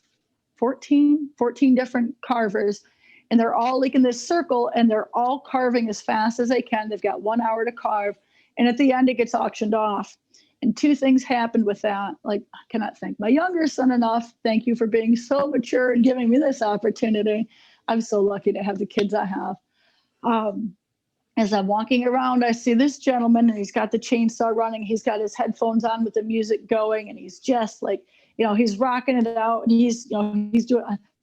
14 different carvers. And they're all in this circle, and they're all carving as fast as they can. They've got 1 hour to carve. And at the end, it gets auctioned off. And 2 things happened with that. I cannot thank my younger son enough. Thank you for being so mature and giving me this opportunity. I'm so lucky to have the kids I have. As I'm walking around, I see this gentleman, and he's got the chainsaw running. He's got his headphones on with the music going, and he's just he's rocking it out. And he's doing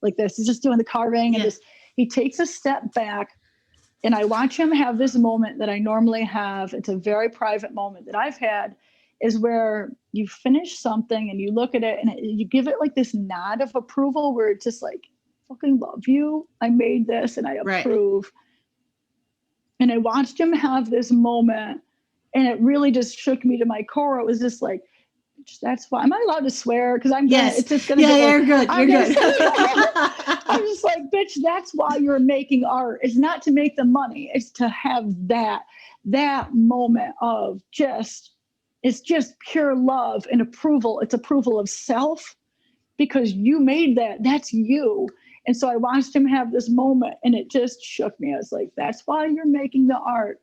like this. He's just doing the carving. And he takes a step back. And I watch him have this moment that I normally have. It's a very private moment that I've had, is where you finish something and you look at it and you give it this nod of approval where it's just fucking love you. I made this and I approve. Right. And I watched him have this moment, and it really just shook me to my core. It was just that's why. Am I allowed to swear? Because I'm yes. It's just gonna. Yeah, you're good. You're good. I'm just bitch. That's why you're making art. It's not to make the money. It's to have that moment of it's just pure love and approval. It's approval of self, because you made that. That's you. And so I watched him have this moment, and it just shook me. I was like, that's why you're making the art.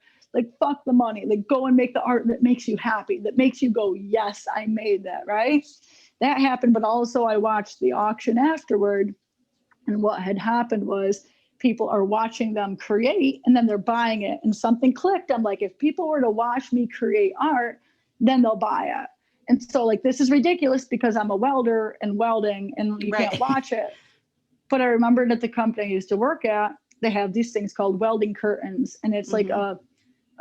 Fuck the money. Go and make the art that makes you happy, that makes you go, yes, I made that, right? That happened. But also I watched the auction afterward. And what had happened was people are watching them create, and then they're buying it. And something clicked. I'm like, if people were to watch me create art, then they'll buy it. And so this is ridiculous because I'm a welder and welding, and you can't watch it. But I remembered at the company I used to work at, they have these things called welding curtains. And it's a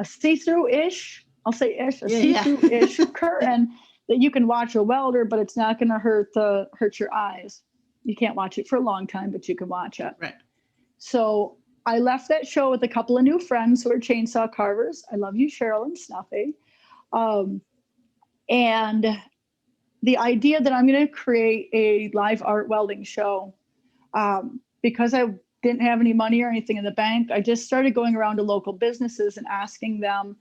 see-through-ish, I'll say ish, see-through-ish curtain that you can watch a welder, but it's not going to hurt your eyes. You can't watch it for a long time, but you can watch it. Right. So I left that show with a couple of new friends who are chainsaw carvers. I love you, Cheryl and Snuffy. And the idea that I'm going to create a live art welding show, because I didn't have any money or anything in the bank, I just started going around to local businesses and asking them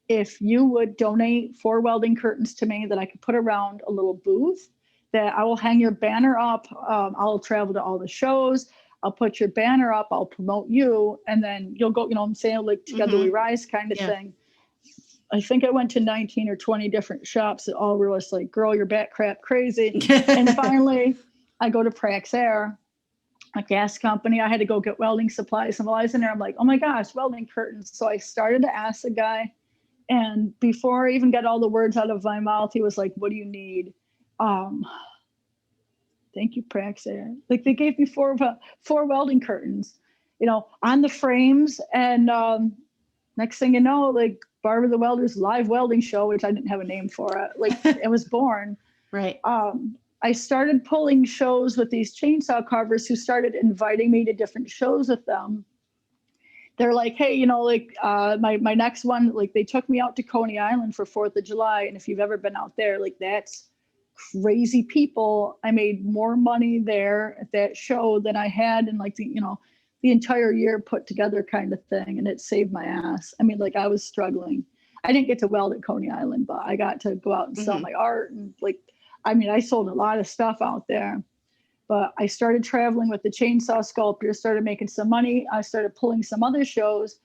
if you would donate 4 welding curtains to me that I could put around a little booth, that I will hang your banner up. I'll travel to all the shows. I'll put your banner up. I'll promote you. And then you'll go, I'm saying, together we rise kind of thing. I think I went to 19 or 20 different shops that all were just girl, you're bat crap crazy. And finally I go to Praxair, a gas company. I had to go get welding supplies. And while I was in there, I'm like, oh my gosh, welding curtains. So I started to ask the guy. And before I even got all the words out of my mouth, he was like, what do you need? Thank you, Praxair. They gave me 4 welding curtains, on the frames. And next thing you know, Barbie the Welder's live welding show, which I didn't have a name for it. Like it was born. Right. I started pulling shows with these chainsaw carvers who started inviting me to different shows with them. They're like, hey, you know, like my next one, like they took me out to Coney Island for 4th of July. And if you've ever been out there, like that's crazy people. I made more money there at that show than I had in like the entire year put together kind of thing. And it saved my ass. I mean, like I was struggling. I didn't get to weld at Coney Island, but I got to go out and sell my art. And like, I mean, I sold a lot of stuff out there, but I started traveling with the chainsaw sculptor, started making some money. I started pulling some other shows,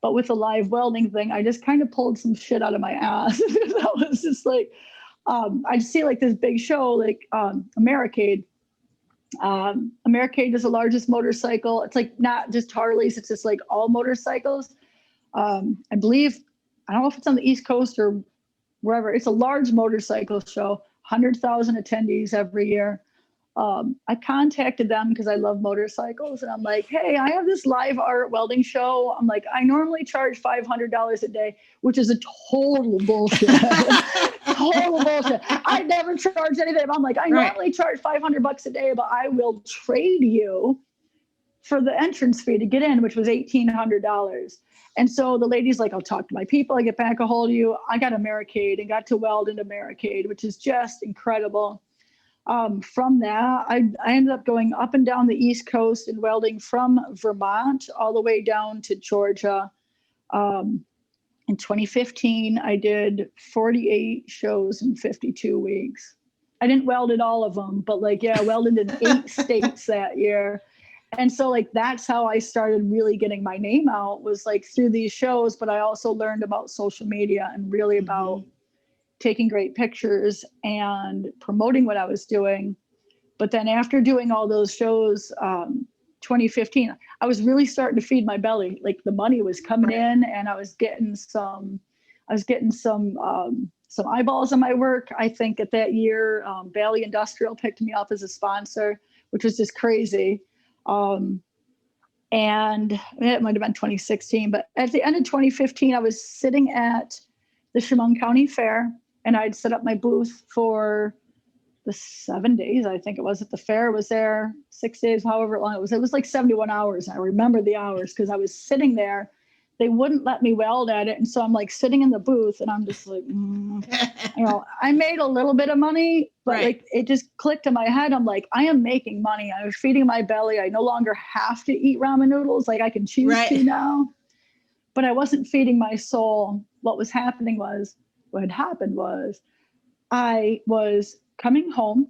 but with the live welding thing, I just kind of pulled some shit out of my ass. That was just like, I'd see like this big show, like Americade. Americade is the largest motorcycle. It's like not just Harleys, it's just like all motorcycles. I believe, I don't know if it's on the East Coast or wherever. It's a large motorcycle show, 100,000 attendees every year. I contacted them because I love motorcycles, and I'm like, hey, I have this live art welding show. I'm like, I normally charge $500 a day, which is a total bullshit. Total bullshit. I never charge anything. I'm like, I normally charge $500 a day, but I will trade you for the entrance fee to get in, which was $1,800. And so the lady's like, I'll talk to my people. I get back a hold of you. I got Americade and got to weld into Americade, which is just incredible. From that, I ended up going up and down the East Coast and welding from Vermont all the way down to Georgia. In 2015, I did 48 shows in 52 weeks. I didn't weld at all of them, but like, yeah, I welded in 8 states that year. And so like, that's how I started really getting my name out, was like through these shows, but I also learned about social media and really about taking great pictures and promoting what I was doing. But then after doing all those shows, 2015, I was really starting to feed my belly. Like the money was coming in, and I was getting some eyeballs on my work. I think at that year, Bailey Industrial picked me up as a sponsor, which was just crazy. And it might've been 2016, but at the end of 2015, I was sitting at the Chemung County Fair, and I'd set up my booth for the 7 days, I think it was, at the fair. Was there 6 days, however long it was. It was like 71 hours. I remember the hours because I was sitting there. They wouldn't let me weld at it. And so I'm like sitting in the booth, and I'm just like, I made a little bit of money, but like it just clicked in my head. I'm like, I am making money. I was feeding my belly. I no longer have to eat ramen noodles. Like I can choose to now, but I wasn't feeding my soul. What had happened was I was coming home,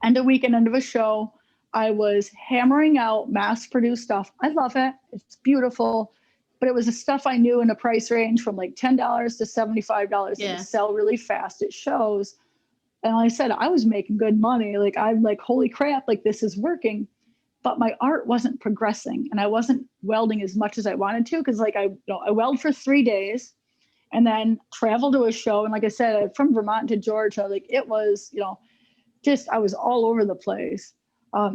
end of weekend, end of a show. I was hammering out mass-produced stuff. I love it. It's beautiful. But it was the stuff I knew in a price range from like $10 to $75. Yeah. It would sell really fast at shows. And like I said, I was making good money. Like I'm like, holy crap, like this is working. But my art wasn't progressing, and I wasn't welding as much as I wanted to, because like I weld for 3 days and then travel to a show. And like I said, from Vermont to Georgia, like it was, I was all over the place.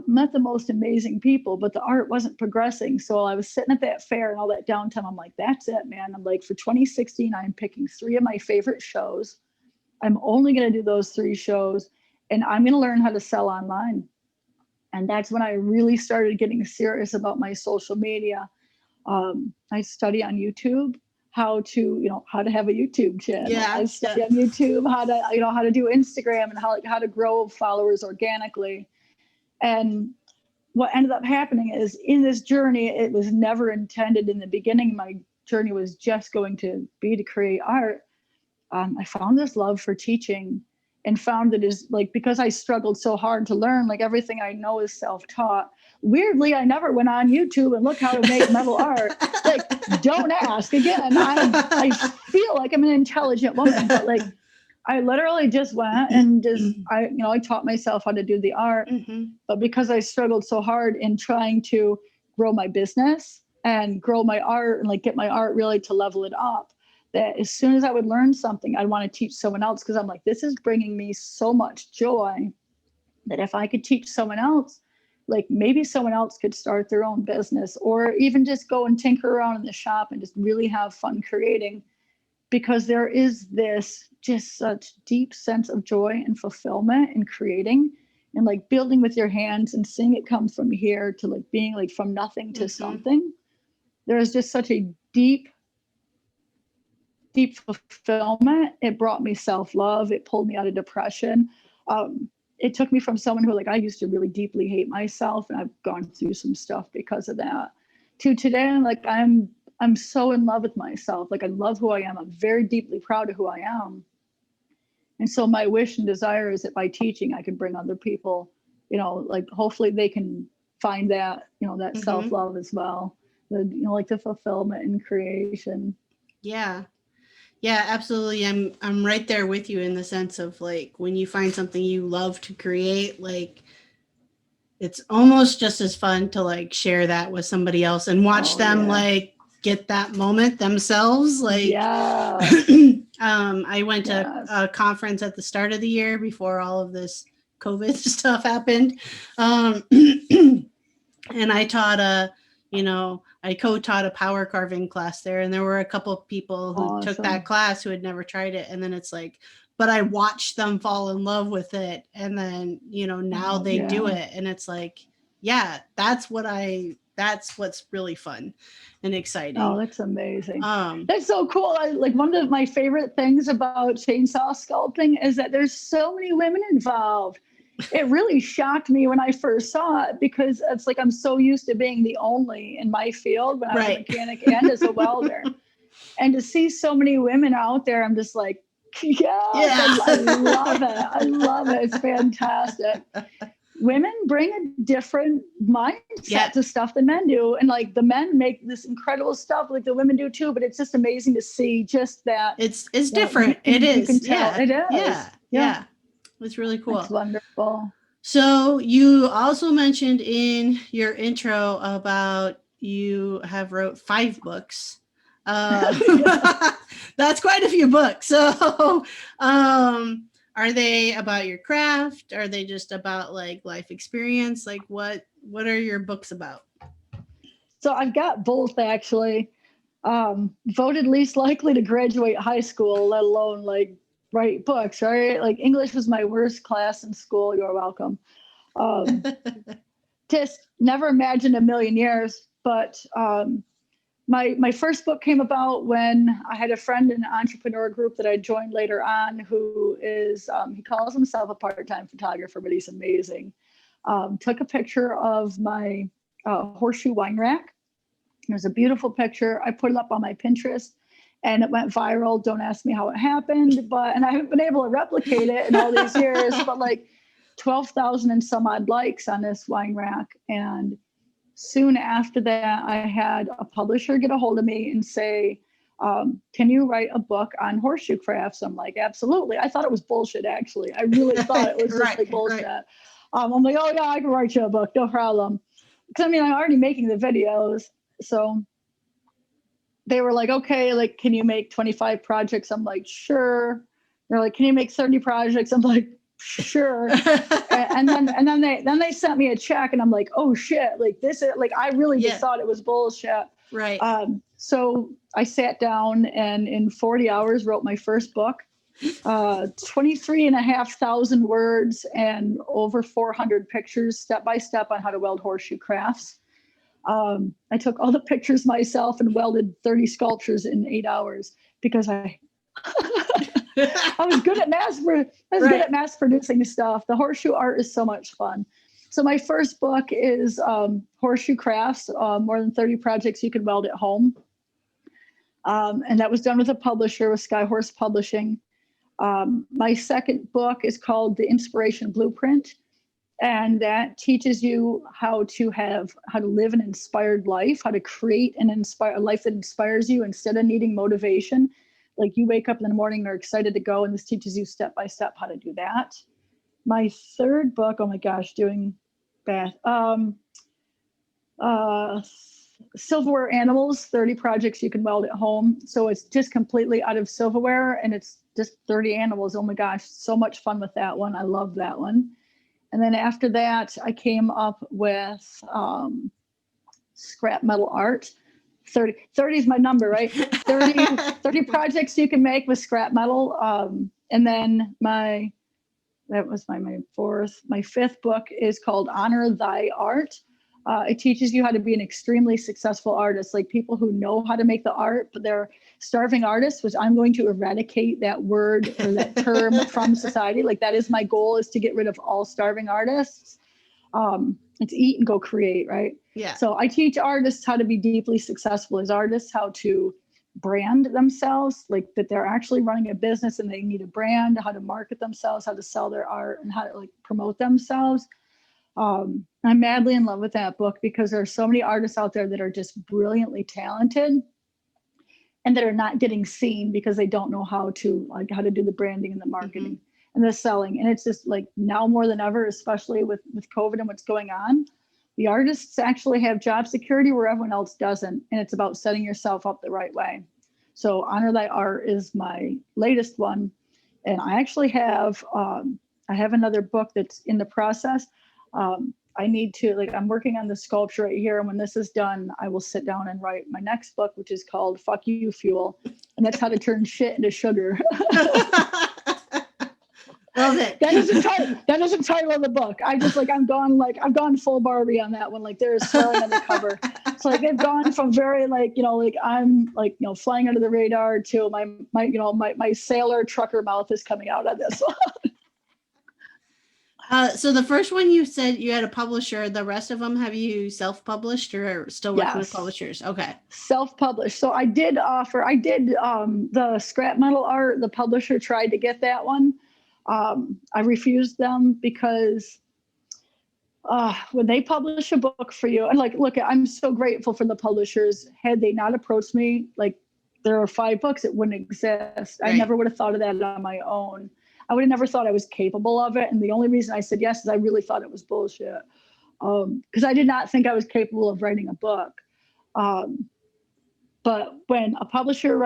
Met the most amazing people, but the art wasn't progressing. So I was sitting at that fair and all that downtime. I'm like, that's it, man. I'm like, for 2016, I'm picking 3 of my favorite shows. I'm only going to do those 3 shows, and I'm going to learn how to sell online. And that's when I really started getting serious about my social media. I study on YouTube how to have a YouTube channel. Yeah, I study on YouTube how to do Instagram, and how to grow followers organically. And what ended up happening is, in this journey, it was never intended in the beginning. My journey was just going to be to create art. I found this love for teaching, and found that is like, because I struggled so hard to learn, like everything I know is self-taught. Weirdly, I never went on YouTube and looked how to make metal art. Like, don't ask. Again, I feel like I'm an intelligent woman, but like, I literally just went and I taught myself how to do the art. But because I struggled so hard in trying to grow my business and grow my art and like get my art really to level it up, that as soon as I would learn something, I'd want to teach someone else, because I'm like, this is bringing me so much joy that if I could teach someone else, like maybe someone else could start their own business, or even just go and tinker around in the shop and just really have fun creating. because there is this just such deep sense of joy and fulfillment in creating and like building with your hands and seeing it come from here to like being like from nothing to something. There is just such a deep fulfillment. It brought me self-love. It pulled me out of depression. It took me from someone who like I used to really deeply hate myself, and I've gone through some stuff because of that, to today like I'm so in love with myself. Like I love who I am. I'm very deeply proud of who I am. And so my wish and desire is that by teaching, I can bring other people, you know, like hopefully they can find that, you know, that self-love as well. The, you know, like the fulfillment and creation. Yeah. Yeah, absolutely. I'm right there with you in the sense of like when you find something you love to create, like it's almost just as fun to like share that with somebody else and watch them like get that moment themselves. Like I went to a conference at the start of the year before all of this COVID stuff happened. And I taught I co-taught a power carving class there, and there were a couple of people who took that class who had never tried it. And then it's like, but I watched them fall in love with it. And then, you know, now they do it. And it's like, yeah, that's what's really fun and exciting. Oh, that's amazing. That's so cool. Like one of my favorite things about chainsaw sculpting is that there's so many women involved. It really shocked me when I first saw it, because it's like I'm so used to being the only in my field when I was a mechanic and as a welder. And to see so many women out there, I'm just like, I love it. I love it. It's fantastic. Women bring a different mindset to stuff than men do. And like the men make this incredible stuff like the women do too, but it's just amazing to see just that. It's different. It is. You can tell. It is. Yeah. It's really cool. It's wonderful. So you also mentioned in your intro about you have wrote 5 books. That's quite a few books. So are they about your craft? Are they just about like life experience? Like what are your books about? So I've got both actually. Voted least likely to graduate high school, let alone like write books, right? Like English was my worst class in school. You're welcome. Just never imagined a million years. But my first book came about when I had a friend in an entrepreneur group that I joined later on, who is, he calls himself a part-time photographer, but he's amazing. Took a picture of my horseshoe wine rack. It was a beautiful picture. I put it up on my Pinterest. And it went viral. Don't ask me how it happened, and I haven't been able to replicate it in all these years, but like 12,000 and some odd likes on this wine rack. And soon after that, I had a publisher get a hold of me and say, can you write a book on horseshoe crafts? I'm like, absolutely. I thought it was bullshit, actually. I really thought it was just like bullshit. I'm like, oh yeah, I can write you a book, no problem. Because I mean, I'm already making the videos. So they were like, okay, like, can you make 25 projects? I'm like, sure. They're like, can you make 30 projects? I'm like, sure. and then they sent me a check, and I'm like, oh shit, like this is like, I really just thought it was bullshit. Right. So I sat down and in 40 hours wrote my first book, 23,500 words and over 400 pictures, step-by-step on how to weld horseshoe crafts. I took all the pictures myself and welded 30 sculptures in 8 hours because I was good at mass producing stuff. The horseshoe art is so much fun. So my first book is Horseshoe Crafts, more than 30 projects you can weld at home. And that was done with a publisher, with Skyhorse Publishing. My second book is called The Inspiration Blueprint. And that teaches you how to live an inspired life, how to create a life that inspires you instead of needing motivation. Like you wake up in the morning and are excited to go, and this teaches you step by step how to do that. My third book, oh my gosh, doing that. Silverware Animals, 30 projects you can weld at home. So it's just completely out of silverware, and it's just 30 animals. Oh my gosh, so much fun with that one. I love that one. And then after that, I came up with scrap metal art. 30 is my number, right? 30 projects you can make with scrap metal. And then that was my fourth. My fifth book is called Honor Thy Art. It teaches you how to be an extremely successful artist, like people who know how to make the art, but they're starving artists, which I'm going to eradicate that word or that term from society. Like that is my goal, is to get rid of all starving artists. It's eat and go create, right? Yeah. So I teach artists how to be deeply successful as artists, how to brand themselves, like that they're actually running a business and they need a brand, how to market themselves, how to sell their art, and how to like promote themselves. I'm madly in love with that book because there are so many artists out there that are just brilliantly talented and that are not getting seen because they don't know how to do the branding and the marketing and the selling. And it's just like now more than ever, especially with COVID and what's going on, the artists actually have job security where everyone else doesn't. And it's about setting yourself up the right way. So Honor Thy Art is my latest one. And I actually have, I have another book that's in the process. I need to, I'm working on the sculpture right here. And when this is done, I will sit down and write my next book, which is called Fuck You Fuel. And that's how to turn shit into sugar. Love it. That is the title of the book. I've gone full Barbie on that one. Like there is swearing on the cover. So they've gone from very I'm flying under the radar to my sailor trucker mouth is coming out of this one. So the first one you said you had a publisher. The rest of them, have you self-published or still working with publishers? Okay. Self-published. So I did the scrap metal art. The publisher tried to get that one. I refused them because when they publish a book for you, and look, I'm so grateful for the publishers. Had they not approached me, there are 5 books, it wouldn't exist. Right. I never would have thought of that on my own. I would have never thought I was capable of it. And the only reason I said yes is I really thought it was bullshit. Because I did not think I was capable of writing a book. But when a publisher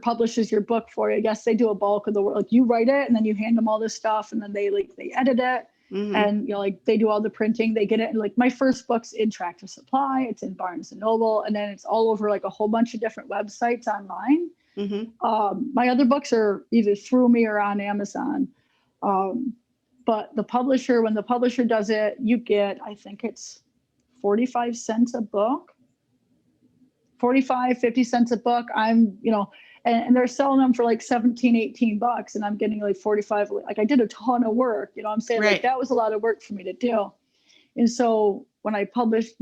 publishes your book for you, yes, they do a bulk of the work. You write it and then you hand them all this stuff and then they edit it. Mm-hmm. And they do all the printing, they get it. And my first book's in Tractor Supply, it's in Barnes and Noble, and then it's all over a whole bunch of different websites online. Mm-hmm. My other books are either through me or on Amazon. But when the publisher does it, you get, I think it's 45 cents a book, 45, 50 cents a book. And they're selling them for $17-18 and I'm getting 45. I did a ton of work, I'm saying right. That was a lot of work for me to do. And so when I published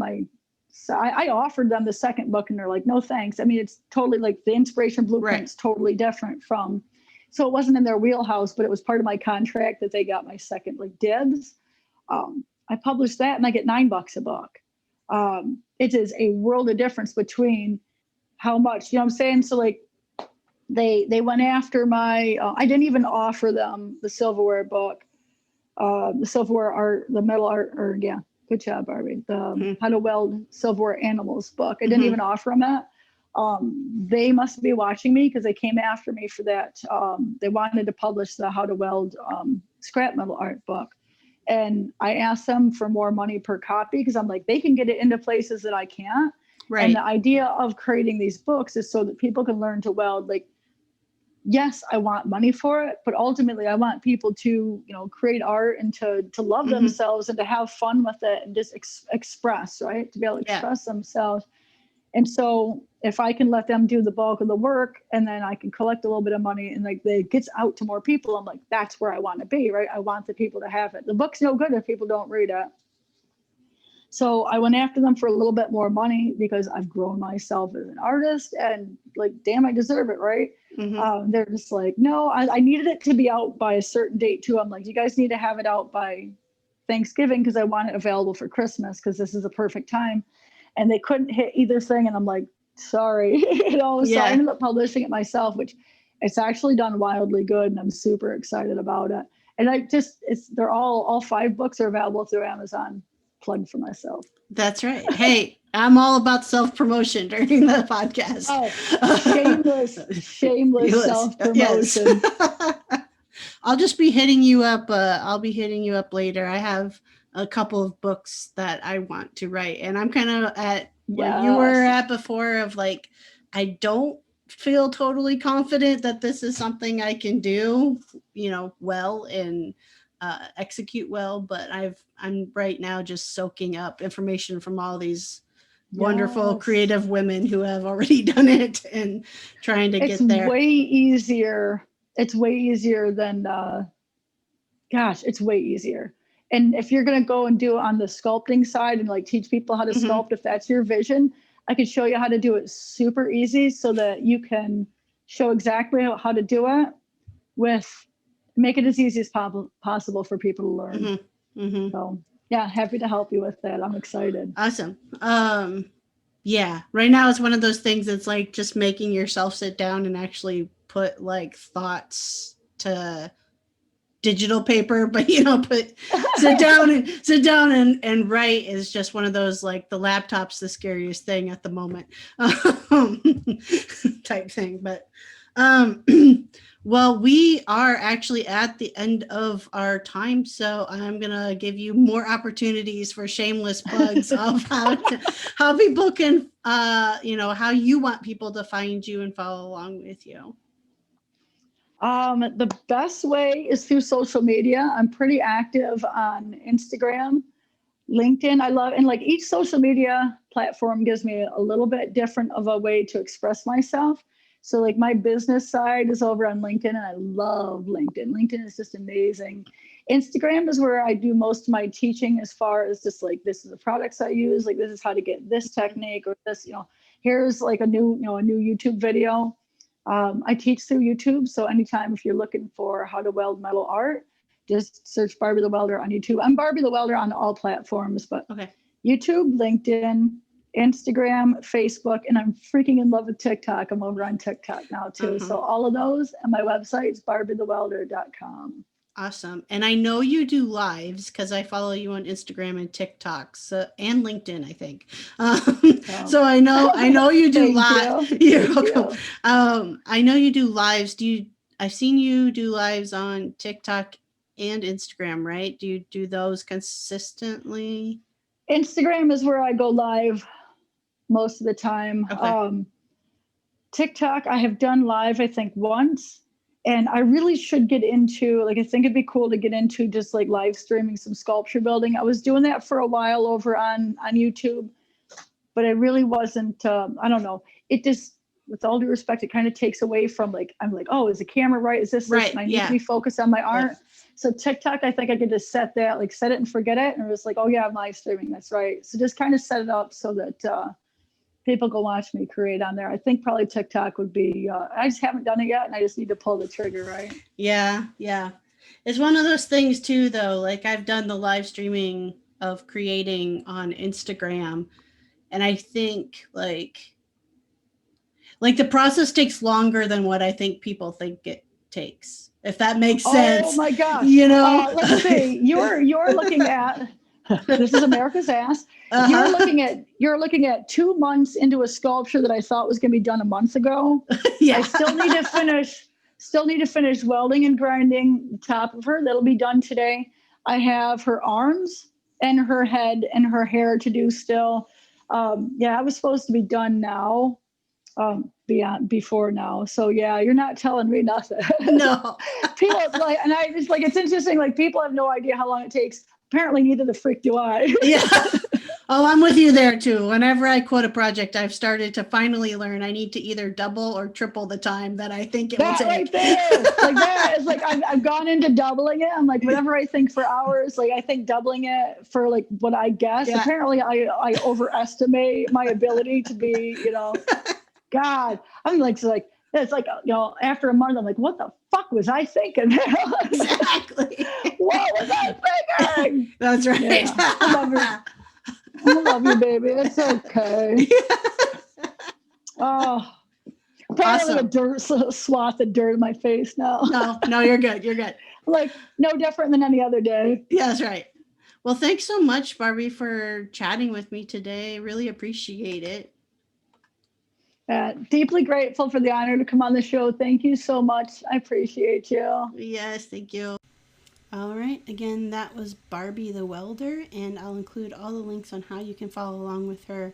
I offered them the second book and they're like, no, thanks. I mean, it's totally the inspiration blueprint's right. Totally different so it wasn't in their wheelhouse, but it was part of my contract that they got my second dibs. I published that and I get $9 a book. It is a world of difference between how much, I'm saying? So they went after my, I didn't even offer them the silverware book, the silverware art, the metal art, good job, Barbie. The How to Weld Silverware Animals book. I didn't even offer them that. They must be watching me because they came after me for that. They wanted to publish the How to Weld scrap metal art book. And I asked them for more money per copy because I'm they can get it into places that I can't. Right. And the idea of creating these books is so that people can learn to weld. Yes, I want money for it, but ultimately I want people to, create art and to love mm-hmm. themselves and to have fun with it and just express, right? To be able to express themselves. And so if I can let them do the bulk of the work and then I can collect a little bit of money and it gets out to more people, I'm that's where I want to be, right? I want the people to have it. The book's no good if people don't read it. So I went after them for a little bit more money because I've grown myself as an artist and damn, I deserve it, right? Mm-hmm. They're just no, I needed it to be out by a certain date too. I'm you guys need to have it out by Thanksgiving because I want it available for Christmas because this is a perfect time. And they couldn't hit either thing. And I'm sorry, So I ended up publishing it myself, which it's actually done wildly good. And I'm super excited about it. And they're all 5 books are available through Amazon. Plug for myself. That's right. Hey, I'm all about self-promotion during the podcast. Oh, shameless self-promotion. Yes. I'll just be hitting you up. I'll be hitting you up later. I have a couple of books that I want to write and I'm kind of at what you were Yes. at before of like, I don't feel totally confident that this is something I can do, well and execute well, but I'm right now just soaking up information from all these wonderful Yes. creative women who have already done it and trying to It's get there. way easier. It's way easier than gosh, it's way easier. And if you're going to go and do it on the sculpting side and like teach people how to Mm-hmm. sculpt, if that's your vision, I could show you how to do it super easy so that you can show exactly how to do it with make it as easy as possible for people to learn. Mm-hmm. Mm-hmm. So, yeah, happy to help you with that. I'm excited. Awesome. Yeah, right now it's one of those things that's like just making yourself sit down and actually put like thoughts to digital paper, but sit down and write is just one of those, like, the laptop's the scariest thing at the moment, type thing. But um well, we are actually at the end of our time, so I'm gonna give you more opportunities for shameless plugs of how people can how you want people to find you and follow along with you. The best way is through social media. I'm pretty active on Instagram, LinkedIn. I love, and like each social media platform gives me a little bit different of a way to express myself. So, like my business side is over on LinkedIn, and I love LinkedIn. LinkedIn is just amazing. Instagram is where I do most of my teaching, as far as just like this is the products I use, like this is how to get this technique, or this, here's like a new YouTube video. I teach through YouTube, so anytime if you're looking for how to weld metal art, just search Barbie the Welder on YouTube. I'm Barbie the Welder on all platforms, but Okay. YouTube, LinkedIn, Instagram, Facebook, and I'm freaking in love with TikTok. I'm over on TikTok now too. Uh-huh. So all of those, and my website is barbiethewelder.com. Awesome. And I know you do lives because I follow you on Instagram and TikTok, so, and LinkedIn, I think. So So I know you do thank live. you. You're Thank welcome. you. I know you do lives. I've seen you do lives on TikTok and Instagram, right? Do you do those consistently? Instagram is where I go live most of the time. Okay. TikTok, I have done live, I think, once. And I really should get into, like, I think it'd be cool to get into just like live streaming some sculpture building. I was doing that for a while over on YouTube, but it really wasn't, I don't know. It just, with all due respect, it kind of takes away from like, I'm like, oh, is the camera right? Is this? Right. And I need to Yeah. be focused on my Right. art. So TikTok, I think I could just set it and forget it. And it was like, oh yeah, I'm live streaming. That's right. So just kind of set it up so that, people go watch me create on there. I think probably TikTok would be, I just haven't done it yet, and I just need to pull the trigger, right? Yeah. Yeah. It's one of those things too, though. Like, I've done the live streaming of creating on Instagram, and I think like the process takes longer than what I think people think it takes. If that makes Oh sense, my gosh. you know. Let's see. You're looking at this is America's ass. You're Uh-huh. looking at 2 months into a sculpture that I thought was going to be done a month ago. I Yeah. still need to finish welding and grinding the top of her. That'll be done today. I have her arms and her head and her hair to do still. Yeah, I was supposed to be done now, before now. So yeah, you're not telling me nothing. No. People like, and I just like, it's interesting. Like, people have no idea how long it takes. Apparently, neither the freak do I. Yeah. Oh, I'm with you there too. Whenever I quote a project, I've started to finally learn I need to either double or triple the time that I think it will That take. right there, like that is like I've gone into doubling it. I'm like, whatever I think for hours, like I think doubling it for like what I guess. Yeah. Apparently, I overestimate my ability to be, God, I'm like, so like it's like, after a month, I'm like, what the fuck was I thinking? Exactly. What was I thinking? That's right. Yeah, I love you, baby. It's okay. Oh, apparently Awesome. a dirt swath of dirt in my face now. No, you're good. You're good. Like, no different than any other day. Yeah, that's right. Well, thanks so much, Barbie, for chatting with me today. Really appreciate it. Deeply grateful for the honor to come on the show. Thank you so much. I appreciate you. Yes, thank you. All right. Again, that was Barbie the Welder, and I'll include all the links on how you can follow along with her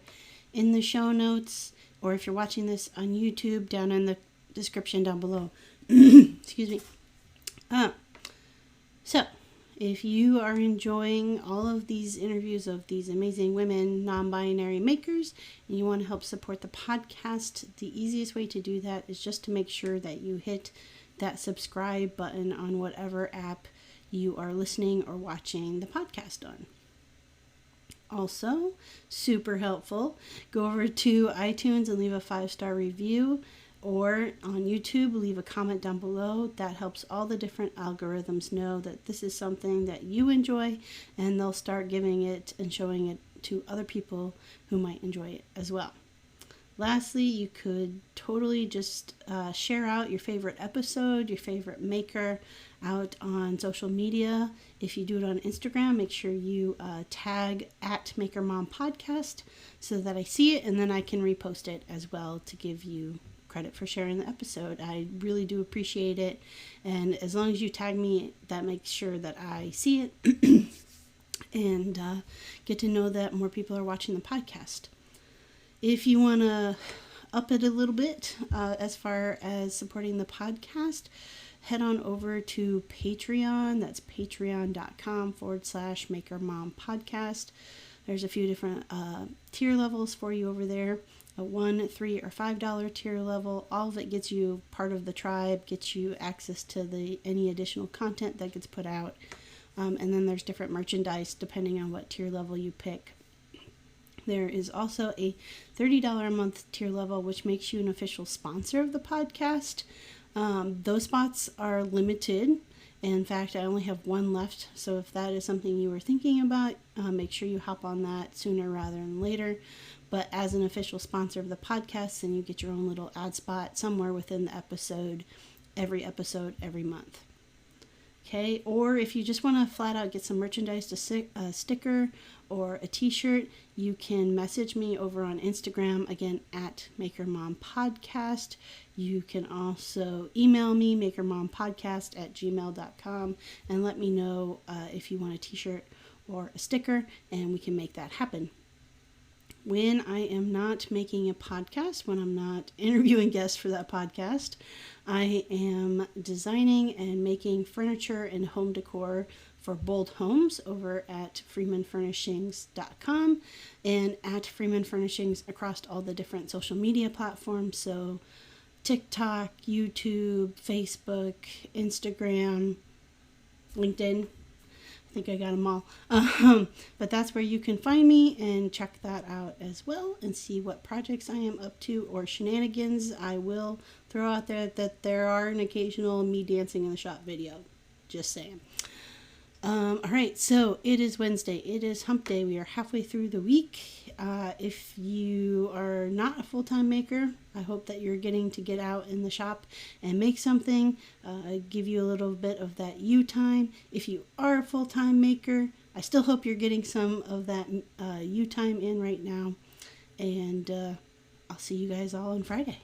in the show notes, or if you're watching this on YouTube, down in the description down below. Excuse me. So, if you are enjoying all of these interviews of these amazing women, non-binary makers, and you want to help support the podcast, the easiest way to do that is just to make sure that you hit that subscribe button on whatever app you are listening or watching the podcast on. Also, super helpful, go over to iTunes and leave a 5-star review, or on YouTube, leave a comment down below. That helps all the different algorithms know that this is something that you enjoy, and they'll start giving it and showing it to other people who might enjoy it as well. Lastly, you could totally just share out your favorite episode, your favorite maker out on social media. If you do it on Instagram, make sure you tag at MakerMomPodcast so that I see it, and then I can repost it as well to give you credit for sharing the episode. I really do appreciate it, and as long as you tag me, that makes sure that I see it and get to know that more people are watching the podcast. If you want to up it a little bit as far as supporting the podcast, head on over to Patreon. That's patreon.com/MakerMomPodcast. There's a few different tier levels for you over there. A $1, $3, or $5 tier level. All of it gets you part of the tribe, gets you access to any additional content that gets put out. And then there's different merchandise depending on what tier level you pick. There is also a $30 a month tier level, which makes you an official sponsor of the podcast. Those spots are limited. In fact, I only have one left. So if that is something you were thinking about, make sure you hop on that sooner rather than later. But as an official sponsor of the podcast, then you get your own little ad spot somewhere within the episode, every month. Okay, or if you just want to flat out get some merchandise, a sticker or a t-shirt, you can message me over on Instagram, again, at MakerMomPodcast. You can also email me, makermompodcast@gmail.com, and let me know if you want a t-shirt or a sticker, and we can make that happen. When I am not making a podcast, when I'm not interviewing guests for that podcast, I am designing and making furniture and home decor for Bold Homes over at freemanfurnishings.com and at Freeman Furnishings across all the different social media platforms. So TikTok, YouTube, Facebook, Instagram, LinkedIn. I think I got them all. But that's where you can find me and check that out as well and see what projects I am up to or shenanigans. I will throw out there that there are an occasional me dancing in the shop video. Just saying. All right, so it is Wednesday. It is hump day. We are halfway through the week. If you are not a full-time maker, I hope that you're getting to get out in the shop and make something, give you a little bit of that you time. If you are a full-time maker, I still hope you're getting some of that you time in right now. And I'll see you guys all on Friday.